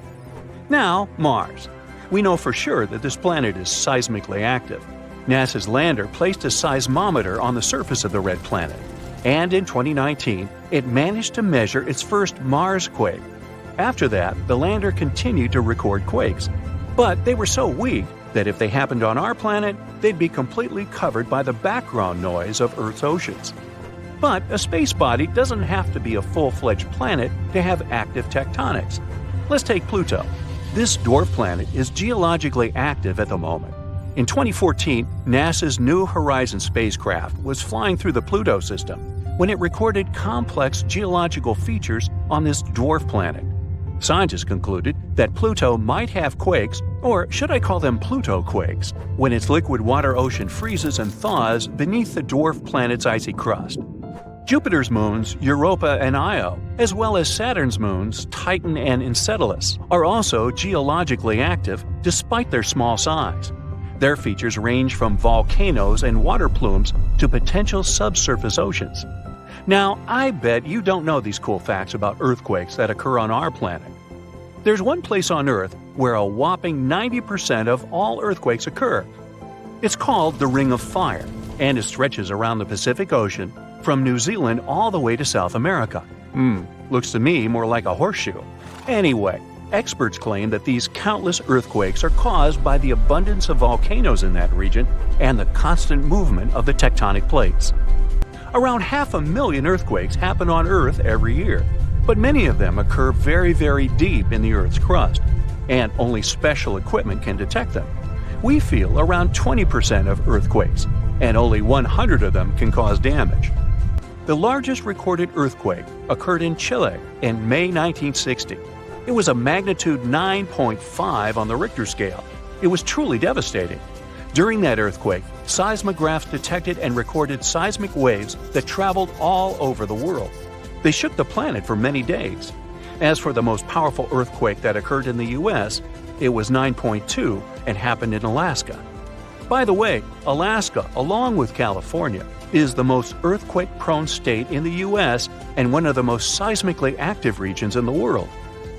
Speaker 2: Now, Mars. We know for sure that this planet is seismically active. NASA's lander placed a seismometer on the surface of the red planet, and in 2019, it managed to measure its first Mars quake. After that, the lander continued to record quakes, but they were so weak that if they happened on our planet, they'd be completely covered by the background noise of Earth's oceans. But a space body doesn't have to be a full-fledged planet to have active tectonics. Let's take Pluto. This dwarf planet is geologically active at the moment. In 2014, NASA's New Horizons spacecraft was flying through the Pluto system when it recorded complex geological features on this dwarf planet. Scientists concluded that Pluto might have quakes, or should I call them Pluto quakes, when its liquid water ocean freezes and thaws beneath the dwarf planet's icy crust. Jupiter's moons, Europa and Io, as well as Saturn's moons, Titan and Enceladus, are also geologically active despite their small size. Their features range from volcanoes and water plumes to potential subsurface oceans. Now, I bet you don't know these cool facts about earthquakes that occur on our planet. There's one place on Earth where a whopping 90% of all earthquakes occur. It's called the Ring of Fire, and it stretches around the Pacific Ocean from New Zealand all the way to South America. Looks to me more like a horseshoe. Anyway, experts claim that these countless earthquakes are caused by the abundance of volcanoes in that region and the constant movement of the tectonic plates. Around 500,000 earthquakes happen on Earth every year, but many of them occur very, very deep in the Earth's crust, and only special equipment can detect them. We feel around 20% of earthquakes, and only 100 of them can cause damage. The largest recorded earthquake occurred in Chile in May 1960. It was a magnitude 9.5 on the Richter scale. It was truly devastating. During that earthquake, seismographs detected and recorded seismic waves that traveled all over the world. They shook the planet for many days. As for the most powerful earthquake that occurred in the U.S., it was 9.2 and happened in Alaska. By the way, Alaska, along with California, is the most earthquake-prone state in the U.S. and one of the most seismically active regions in the world.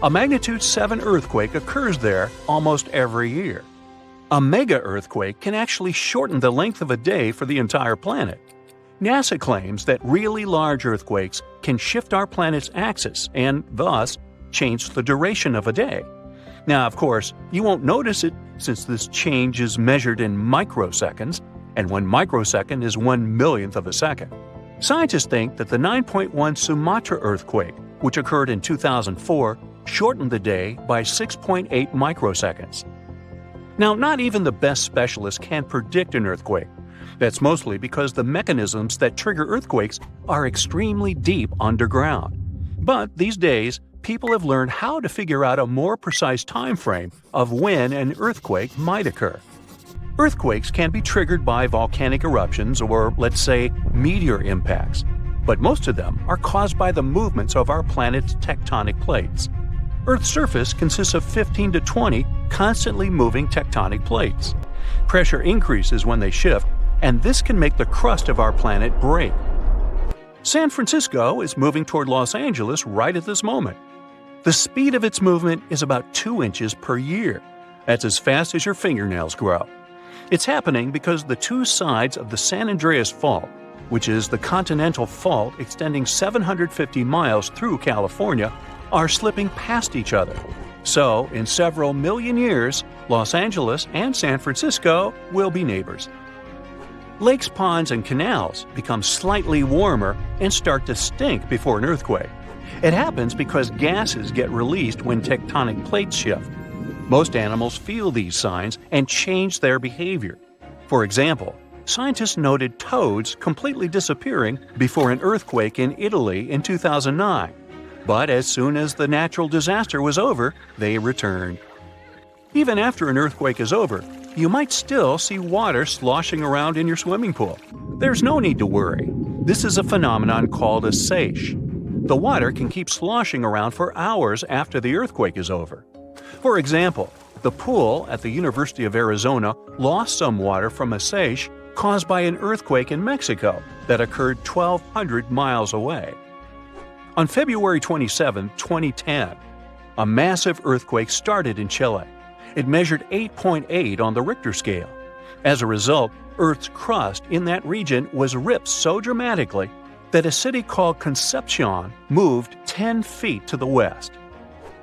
Speaker 2: A magnitude 7 earthquake occurs there almost every year. A mega-earthquake can actually shorten the length of a day for the entire planet. NASA claims that really large earthquakes can shift our planet's axis and, thus, change the duration of a day. Now, of course, you won't notice it since this change is measured in microseconds, and 1 microsecond is 1/millionth of a second. Scientists think that the 9.1 Sumatra earthquake, which occurred in 2004, shortened the day by 6.8 microseconds. Now, not even the best specialists can predict an earthquake. That's mostly because the mechanisms that trigger earthquakes are extremely deep underground. But these days, people have learned how to figure out a more precise time frame of when an earthquake might occur. Earthquakes can be triggered by volcanic eruptions or, let's say, meteor impacts, but most of them are caused by the movements of our planet's tectonic plates. Earth's surface consists of 15 to 20 constantly moving tectonic plates. Pressure increases when they shift, and this can make the crust of our planet break. San Francisco is moving toward Los Angeles right at this moment. The speed of its movement is about 2 inches per year. That's as fast as your fingernails grow. It's happening because the two sides of the San Andreas Fault, which is the continental fault extending 750 miles through California, are slipping past each other. So, in several million years, Los Angeles and San Francisco will be neighbors. Lakes, ponds, and canals become slightly warmer and start to stink before an earthquake. It happens because gases get released when tectonic plates shift. Most animals feel these signs and change their behavior. For example, scientists noted toads completely disappearing before an earthquake in Italy in 2009. But as soon as the natural disaster was over, they returned. Even after an earthquake is over, you might still see water sloshing around in your swimming pool. There's no need to worry. This is a phenomenon called a seiche. The water can keep sloshing around for hours after the earthquake is over. For example, the pool at the University of Arizona lost some water from a seiche caused by an earthquake in Mexico that occurred 1,200 miles away. On February 27, 2010, a massive earthquake started in Chile. It measured 8.8 on the Richter scale. As a result, Earth's crust in that region was ripped so dramatically that a city called Concepcion moved 10 feet to the west.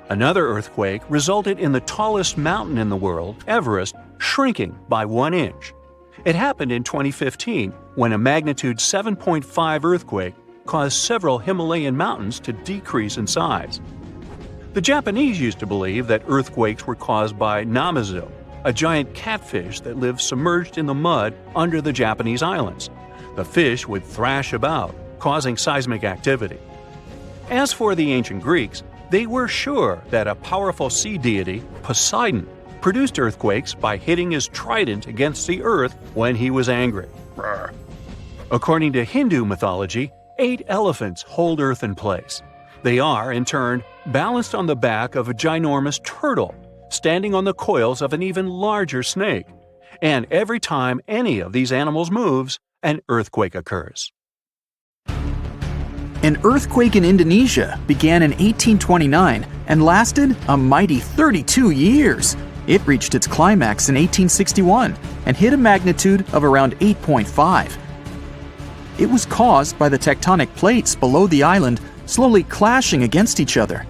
Speaker 2: Another earthquake resulted in the tallest mountain in the world, Everest, shrinking by 1 inch. It happened in 2015 when a magnitude 7.5 earthquake caused several Himalayan mountains to decrease in size. The Japanese used to believe that earthquakes were caused by namazu, a giant catfish that lives submerged in the mud under the Japanese islands. The fish would thrash about, causing seismic activity. As for the ancient Greeks, they were sure that a powerful sea deity, Poseidon, produced earthquakes by hitting his trident against the earth when he was angry. According to Hindu mythology, 8 elephants hold Earth in place. They are, in turn, balanced on the back of a ginormous turtle, standing on the coils of an even larger snake. And every time any of these animals moves, an earthquake occurs.
Speaker 3: An earthquake in Indonesia began in 1829 and lasted a mighty 32 years. It reached its climax in 1861 and hit a magnitude of around 8.5. It was caused by the tectonic plates below the island slowly clashing against each other.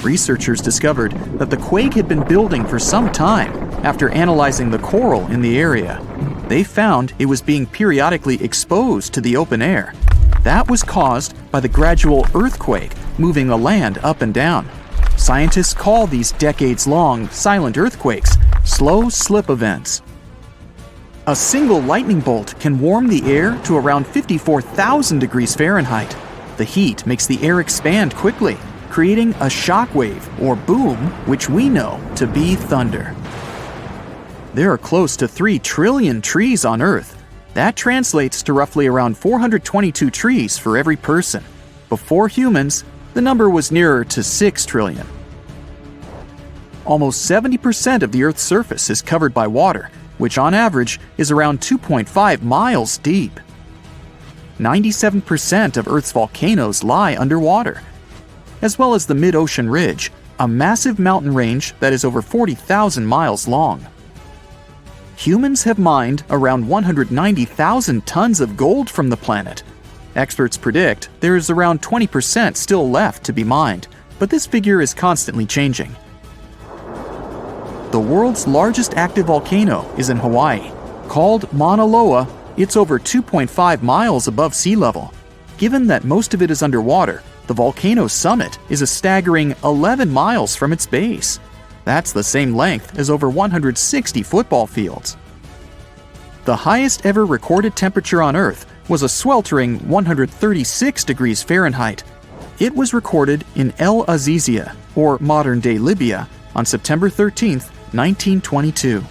Speaker 3: Researchers discovered that the quake had been building for some time after analyzing the coral in the area. They found it was being periodically exposed to the open air. That was caused by the gradual earthquake moving the land up and down. Scientists call these decades-long silent earthquakes slow slip events. A single lightning bolt can warm the air to around 54,000 degrees Fahrenheit. The heat makes the air expand quickly, creating a shock wave or boom, which we know to be thunder. There are close to 3 trillion trees on Earth. That translates to roughly around 422 trees for every person. Before humans, the number was nearer to 6 trillion. Almost 70% of the Earth's surface is covered by water, which on average is around 2.5 miles deep. 97% of Earth's volcanoes lie underwater, as well as the mid-ocean ridge, a massive mountain range that is over 40,000 miles long. Humans have mined around 190,000 tons of gold from the planet. Experts predict there is around 20% still left to be mined, but this figure is constantly changing. The world's largest active volcano is in Hawaii. Called Mauna Loa, it's over 2.5 miles above sea level. Given that most of it is underwater, the volcano's summit is a staggering 11 miles from its base. That's the same length as over 160 football fields. The highest ever recorded temperature on Earth was a sweltering 136 degrees Fahrenheit. It was recorded in El Azizia, or modern-day Libya, on September 13, 1922.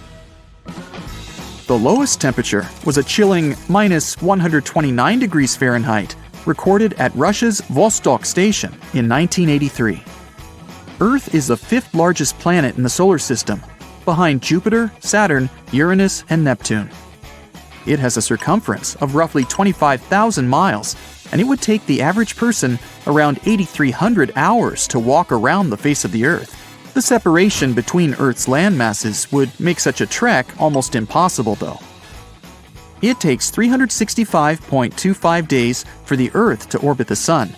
Speaker 3: The lowest temperature was a chilling minus 129 degrees Fahrenheit, recorded at Russia's Vostok station in 1983. Earth is the 5th largest planet in the solar system, behind Jupiter, Saturn, Uranus, and Neptune. It has a circumference of roughly 25,000 miles, and it would take the average person around 8,300 hours to walk around the face of the Earth. The separation between Earth's land masses would make such a trek almost impossible, though. It takes 365.25 days for the Earth to orbit the Sun.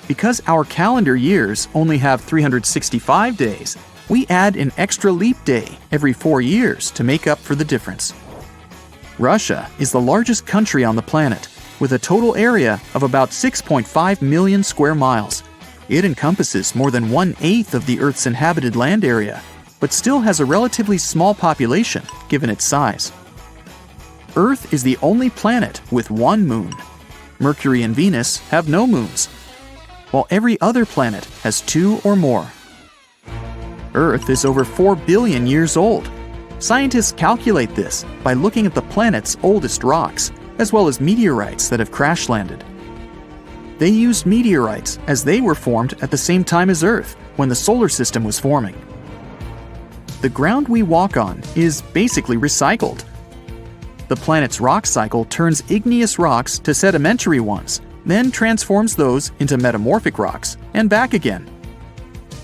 Speaker 3: Because our calendar years only have 365 days, we add an extra leap day every 4 years to make up for the difference. Russia is the largest country on the planet, with a total area of about 6.5 million square miles. It encompasses more than 1/8 of the Earth's inhabited land area, but still has a relatively small population given its size. Earth is the only planet with one moon. Mercury and Venus have no moons, while every other planet has 2 or more. Earth is over 4 billion years old. Scientists calculate this by looking at the planet's oldest rocks, as well as meteorites that have crash-landed. They used meteorites as they were formed at the same time as Earth, when the solar system was forming. The ground we walk on is basically recycled. The planet's rock cycle turns igneous rocks to sedimentary ones, then transforms those into metamorphic rocks, and back again.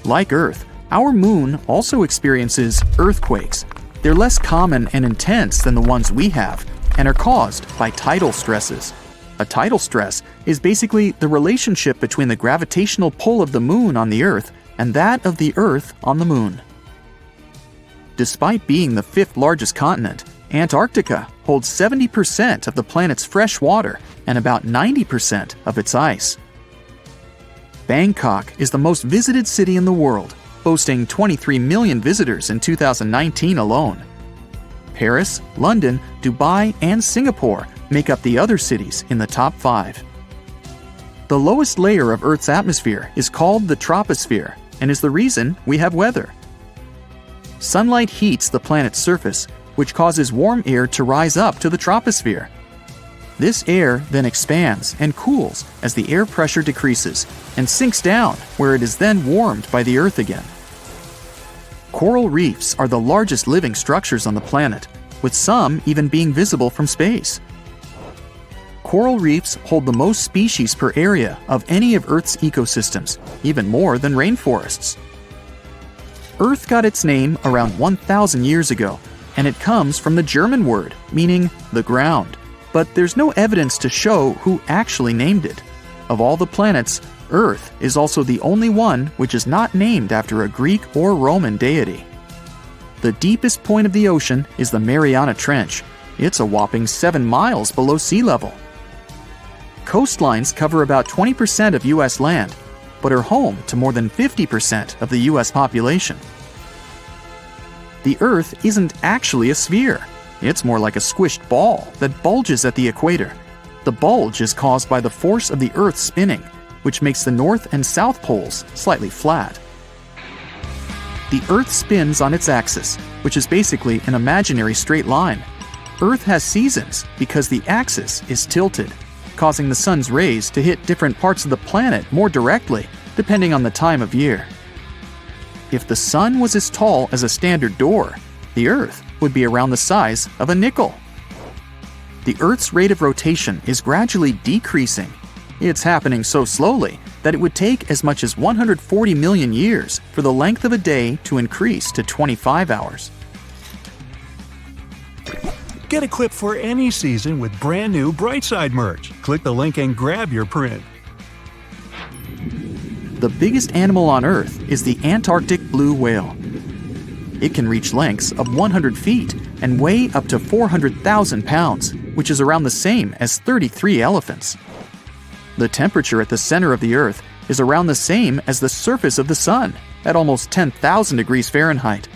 Speaker 3: Like Earth, our moon also experiences earthquakes. They're less common and intense than the ones we have, and are caused by tidal stresses. A tidal stress is basically the relationship between the gravitational pull of the moon on the Earth and that of the Earth on the moon. Despite being the 5th largest continent, Antarctica holds 70% of the planet's fresh water and about 90% of its ice. Bangkok is the most visited city in the world, boasting 23 million visitors in 2019 alone. Paris, London, Dubai, and Singapore make up the other cities in the top 5. The lowest layer of Earth's atmosphere is called the troposphere and is the reason we have weather. Sunlight heats the planet's surface, which causes warm air to rise up to the troposphere. This air then expands and cools as the air pressure decreases and sinks down, where it is then warmed by the Earth again. Coral reefs are the largest living structures on the planet, with some even being visible from space. Coral reefs hold the most species per area of any of Earth's ecosystems, even more than rainforests. Earth got its name around 1,000 years ago, and it comes from the German word meaning the ground, but there's no evidence to show who actually named it. Of all the planets, Earth is also the only one which is not named after a Greek or Roman deity. The deepest point of the ocean is the Mariana Trench. It's a whopping 7 miles below sea level. Coastlines cover about 20% of U.S. land, but are home to more than 50% of the U.S. population. The Earth isn't actually a sphere. It's more like a squished ball that bulges at the equator. The bulge is caused by the force of the Earth spinning, which makes the north and south poles slightly flat. The Earth spins on its axis, which is basically an imaginary straight line. Earth has seasons because the axis is tilted, causing the sun's rays to hit different parts of the planet more directly, depending on the time of year. If the sun was as tall as a standard door, the Earth would be around the size of a nickel. The Earth's rate of rotation is gradually decreasing. It's happening so slowly that it would take as much as 140 million years for the length of a day to increase to 25 hours.
Speaker 2: Get equipped for any season with brand new Brightside merch. Click the link and grab your print.
Speaker 3: The biggest animal on Earth is the Antarctic blue whale. It can reach lengths of 100 feet and weigh up to 400,000 pounds, which is around the same as 33 elephants. The temperature at the center of the Earth is around the same as the surface of the Sun, at almost 10,000 degrees Fahrenheit.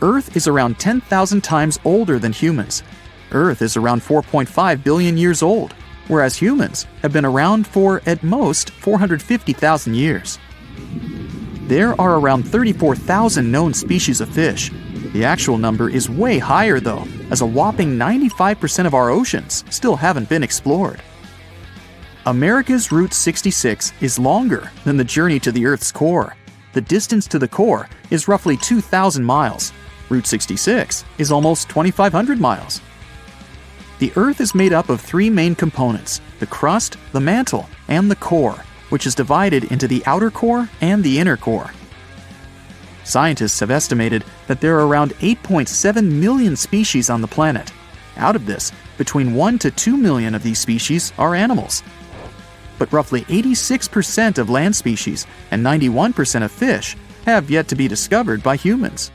Speaker 3: Earth is around 10,000 times older than humans. Earth is around 4.5 billion years old, whereas humans have been around for, at most, 450,000 years. There are around 34,000 known species of fish. The actual number is way higher though, as a whopping 95% of our oceans still haven't been explored. America's Route 66 is longer than the journey to the Earth's core. The distance to the core is roughly 2,000 miles. Route 66 is almost 2,500 miles. The Earth is made up of 3 main components: the crust, the mantle, and the core, which is divided into the outer core and the inner core. Scientists have estimated that there are around 8.7 million species on the planet. Out of this, between 1 to 2 million of these species are animals. But roughly 86% of land species and 91% of fish have yet to be discovered by humans.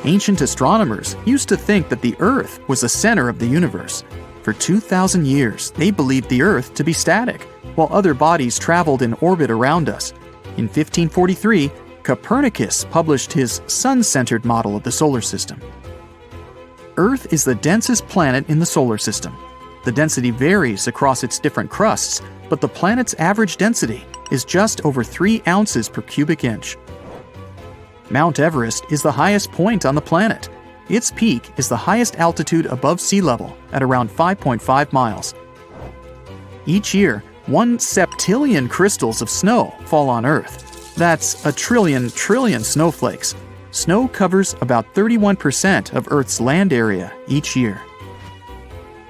Speaker 3: Ancient astronomers used to think that the Earth was the center of the universe. For 2,000 years, they believed the Earth to be static, while other bodies traveled in orbit around us. In 1543, Copernicus published his sun-centered model of the solar system. Earth is the densest planet in the solar system. The density varies across its different crusts, but the planet's average density is just over 3 ounces per cubic inch. Mount Everest is the highest point on the planet. Its peak is the highest altitude above sea level at around 5.5 miles. Each year, 1 septillion crystals of snow fall on Earth. That's a trillion snowflakes. Snow covers about 31% of Earth's land area each year.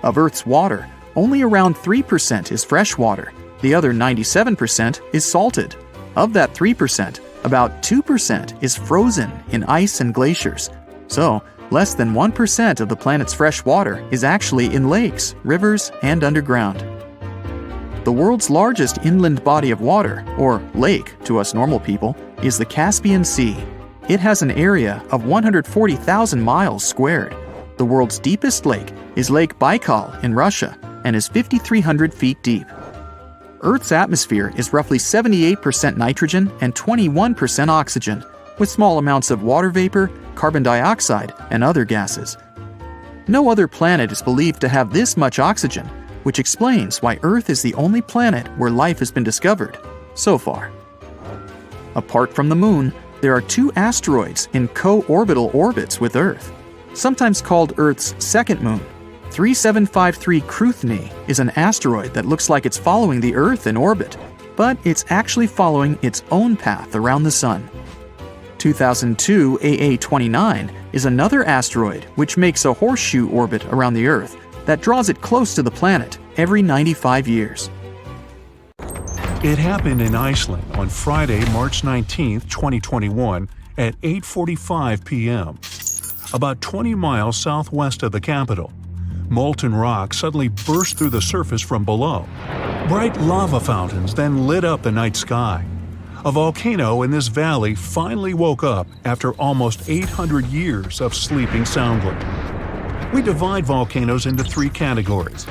Speaker 3: Of Earth's water, only around 3% is fresh water. The other 97% is salted. Of that 3%, about 2% is frozen in ice and glaciers. So, less than 1% of the planet's fresh water is actually in lakes, rivers, and underground. The world's largest inland body of water, or lake to us normal people, is the Caspian Sea. It has an area of 140,000 miles squared. The world's deepest lake is Lake Baikal in Russia and is 5,300 feet deep. Earth's atmosphere is roughly 78% nitrogen and 21% oxygen, with small amounts of water vapor, carbon dioxide, and other gases. No other planet is believed to have this much oxygen, which explains why Earth is the only planet where life has been discovered so far. Apart from the Moon, there are 2 asteroids in co-orbital orbits with Earth, sometimes called Earth's second moon. 3753 Cruithne is an asteroid that looks like it's following the Earth in orbit, but it's actually following its own path around the Sun. 2002 AA29 is another asteroid which makes a horseshoe orbit around the Earth that draws it close to the planet every 95 years.
Speaker 2: It happened in Iceland on Friday, March 19, 2021 at 8:45 p.m., about 20 miles southwest of the capital. Molten rock suddenly burst through the surface from below. Bright lava fountains then lit up the night sky. A volcano in this valley finally woke up after almost 800 years of sleeping soundly. We divide volcanoes into 3 categories: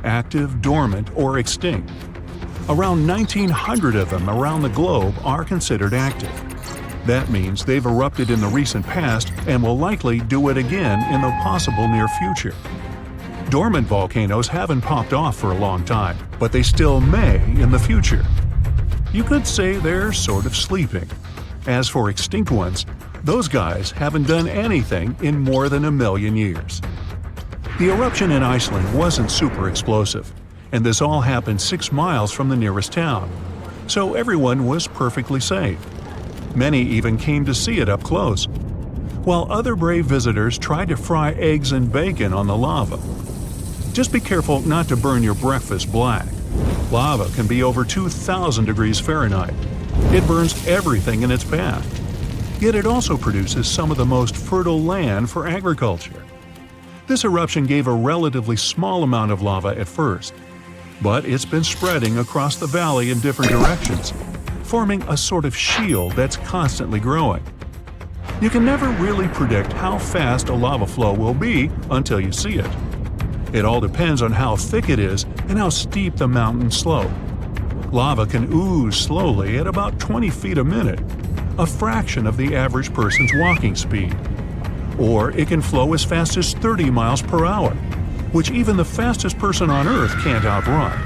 Speaker 2: active, dormant, or extinct. Around 1,900 of them around the globe are considered active. That means they've erupted in the recent past and will likely do it again in the possible near future. Dormant volcanoes haven't popped off for a long time, but they still may in the future. You could say they're sort of sleeping. As for extinct ones, those guys haven't done anything in more than 1 million years. The eruption in Iceland wasn't super explosive, and this all happened 6 miles from the nearest town, so everyone was perfectly safe. Many even came to see it up close, while other brave visitors tried to fry eggs and bacon on the lava. Just be careful not to burn your breakfast black. Lava can be over 2,000 degrees Fahrenheit. It burns everything in its path. Yet it also produces some of the most fertile land for agriculture. This eruption gave a relatively small amount of lava at first, but it's been spreading across the valley in different directions, forming a sort of shield that's constantly growing. You can never really predict how fast a lava flow will be until you see it. It all depends on how thick it is and how steep the mountain slope. Lava can ooze slowly at about 20 feet a minute, a fraction of the average person's walking speed. Or it can flow as fast as 30 miles per hour, which even the fastest person on Earth can't outrun.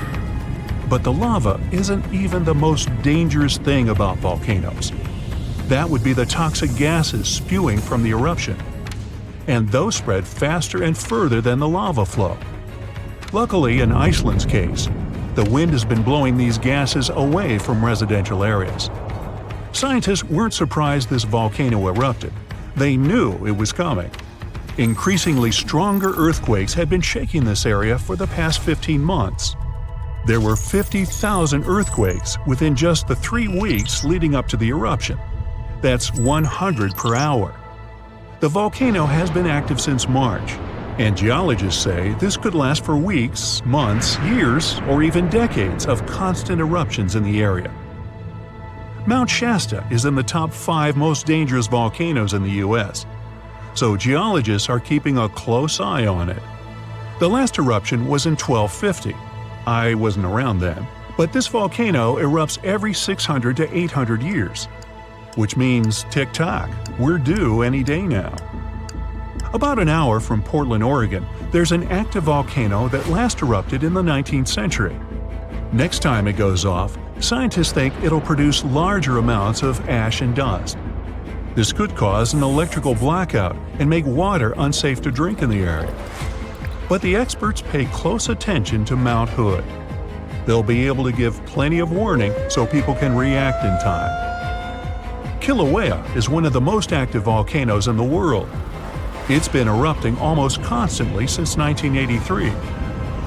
Speaker 2: But the lava isn't even the most dangerous thing about volcanoes. That would be the toxic gases spewing from the eruption. And those spread faster and further than the lava flow. Luckily, in Iceland's case, the wind has been blowing these gases away from residential areas. Scientists weren't surprised this volcano erupted. They knew it was coming. Increasingly stronger earthquakes had been shaking this area for the past 15 months. There were 50,000 earthquakes within just the 3 weeks leading up to the eruption. That's 100 per hour. The volcano has been active since March, and geologists say this could last for weeks, months, years, or even decades of constant eruptions in the area. Mount Shasta is in the top 5 most dangerous volcanoes in the U.S., so geologists are keeping a close eye on it. The last eruption was in 1250. I wasn't around then, but this volcano erupts every 600 to 800 years. Which means, tick-tock, we're due any day now. About an hour from Portland, Oregon, there's an active volcano that last erupted in the 19th century. Next time it goes off, scientists think it'll produce larger amounts of ash and dust. This could cause an electrical blackout and make water unsafe to drink in the area. But the experts pay close attention to Mount Hood. They'll be able to give plenty of warning so people can react in time. Kilauea is one of the most active volcanoes in the world. It's been erupting almost constantly since 1983,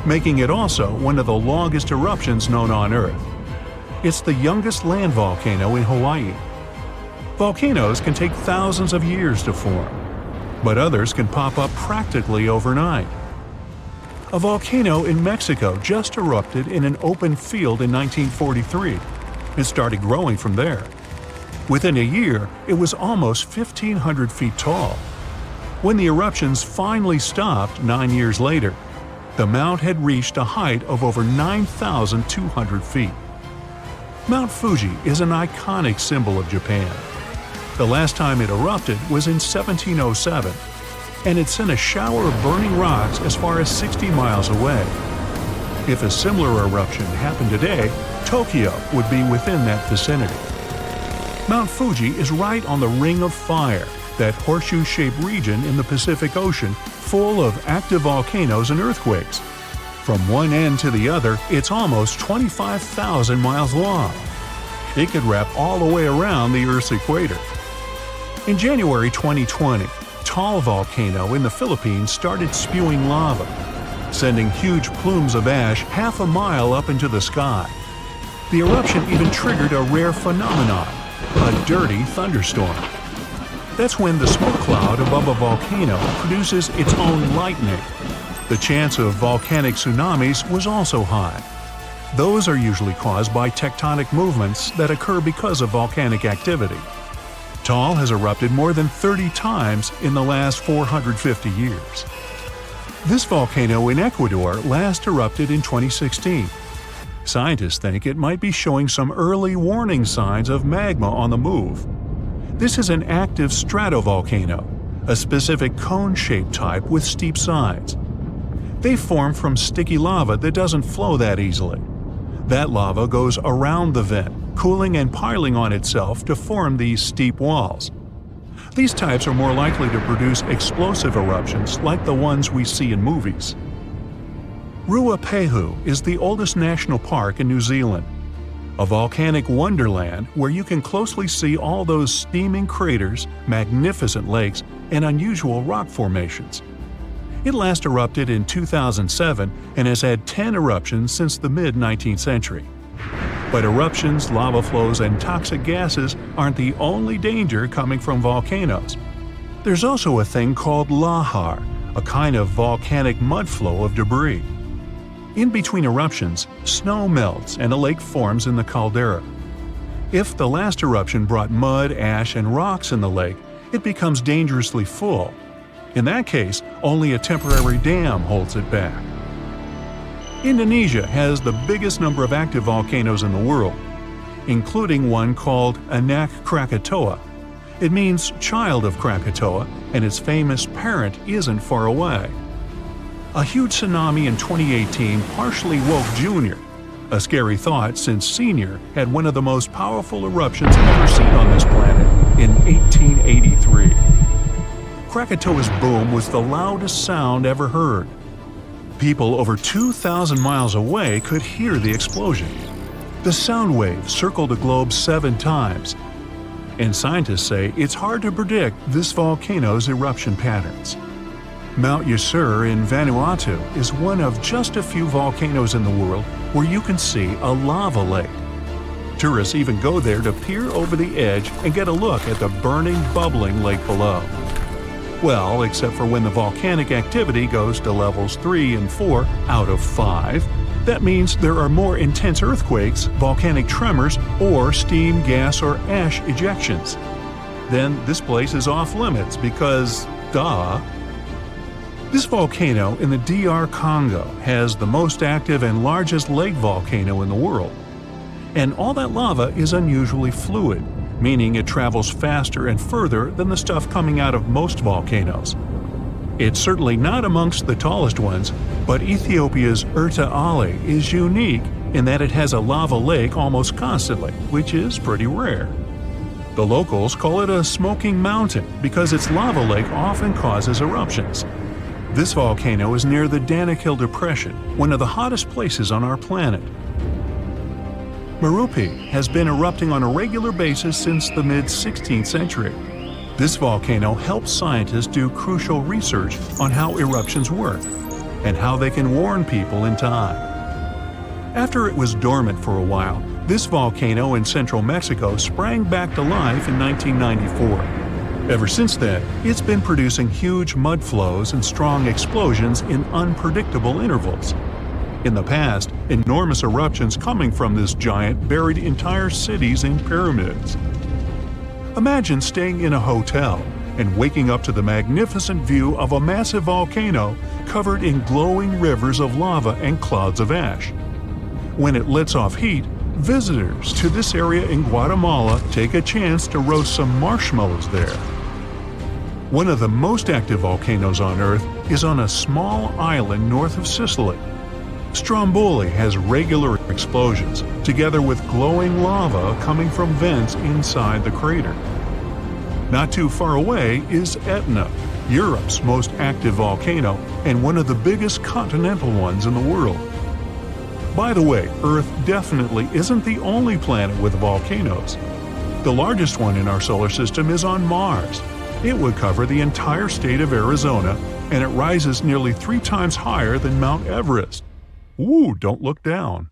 Speaker 2: making it also one of the longest eruptions known on Earth. It's the youngest land volcano in Hawaii. Volcanoes can take thousands of years to form, but others can pop up practically overnight. A volcano in Mexico just erupted in an open field in 1943 and started growing from there. Within a year, it was almost 1,500 feet tall. When the eruptions finally stopped 9 years later, the mount had reached a height of over 9,200 feet. Mount Fuji is an iconic symbol of Japan. The last time it erupted was in 1707, and it sent a shower of burning rocks as far as 60 miles away. If a similar eruption happened today, Tokyo would be within that vicinity. Mount Fuji is right on the Ring of Fire, that horseshoe-shaped region in the Pacific Ocean full of active volcanoes and earthquakes. From one end to the other, it's almost 25,000 miles long. It could wrap all the way around the Earth's equator. In January 2020, Taal volcano in the Philippines started spewing lava, sending huge plumes of ash half a mile up into the sky. The eruption even triggered a rare phenomenon, a dirty thunderstorm. That's when the smoke cloud above a volcano produces its own lightning. The chance of volcanic tsunamis was also high. Those are usually caused by tectonic movements that occur because of volcanic activity. Taal has erupted more than 30 times in the last 450 years. This volcano in Ecuador last erupted in 2016. Scientists think it might be showing some early warning signs of magma on the move. This is an active stratovolcano, a specific cone-shaped type with steep sides. They form from sticky lava that doesn't flow that easily. That lava goes around the vent, cooling and piling on itself to form these steep walls. These types are more likely to produce explosive eruptions like the ones we see in movies. Ruapehu is the oldest national park in New Zealand, a volcanic wonderland where you can closely see all those steaming craters, magnificent lakes, and unusual rock formations. It last erupted in 2007 and has had 10 eruptions since the mid-19th century. But eruptions, lava flows, and toxic gases aren't the only danger coming from volcanoes. There's also a thing called lahar, a kind of volcanic mud flow of debris. In between eruptions, snow melts and a lake forms in the caldera. If the last eruption brought mud, ash, and rocks in the lake, it becomes dangerously full. In that case, only a temporary dam holds it back. Indonesia has the biggest number of active volcanoes in the world, including one called Anak Krakatoa. It means child of Krakatoa, and its famous parent isn't far away. A huge tsunami in 2018 partially woke Junior, a scary thought since Senior had one of the most powerful eruptions ever seen on this planet in 1883. Krakatoa's boom was the loudest sound ever heard. People over 2,000 miles away could hear the explosion. The sound wave circled the globe 7 times, and scientists say it's hard to predict this volcano's eruption patterns. Mount Yasur in Vanuatu is one of just a few volcanoes in the world where you can see a lava lake. Tourists even go there to peer over the edge and get a look at the burning, bubbling lake below. Well, except for when the volcanic activity goes to levels 3 and 4 out of 5. That means there are more intense earthquakes, volcanic tremors, or steam, gas, or ash ejections. Then this place is off limits because, duh. This volcano in the DR Congo has the most active and largest lake volcano in the world. And all that lava is unusually fluid, meaning it travels faster and further than the stuff coming out of most volcanoes. It's certainly not amongst the tallest ones, but Ethiopia's Erta Ale is unique in that it has a lava lake almost constantly, which is pretty rare. The locals call it a smoking mountain because its lava lake often causes eruptions. This volcano is near the Danakil Depression, one of the hottest places on our planet. Merupi has been erupting on a regular basis since the mid-16th century. This volcano helps scientists do crucial research on how eruptions work and how they can warn people in time. After it was dormant for a while, this volcano in central Mexico sprang back to life in 1994. Ever since then, it's been producing huge mud flows and strong explosions in unpredictable intervals. In the past, enormous eruptions coming from this giant buried entire cities in pyramids. Imagine staying in a hotel and waking up to the magnificent view of a massive volcano covered in glowing rivers of lava and clouds of ash. When it lets off heat, visitors to this area in Guatemala take a chance to roast some marshmallows there. One of the most active volcanoes on Earth is on a small island north of Sicily. Stromboli has regular explosions, together with glowing lava coming from vents inside the crater. Not too far away is Etna, Europe's most active volcano and one of the biggest continental ones in the world. By the way, Earth definitely isn't the only planet with volcanoes. The largest one in our solar system is on Mars. It would cover the entire state of Arizona, and it rises nearly 3 times higher than Mount Everest. Ooh, don't look down.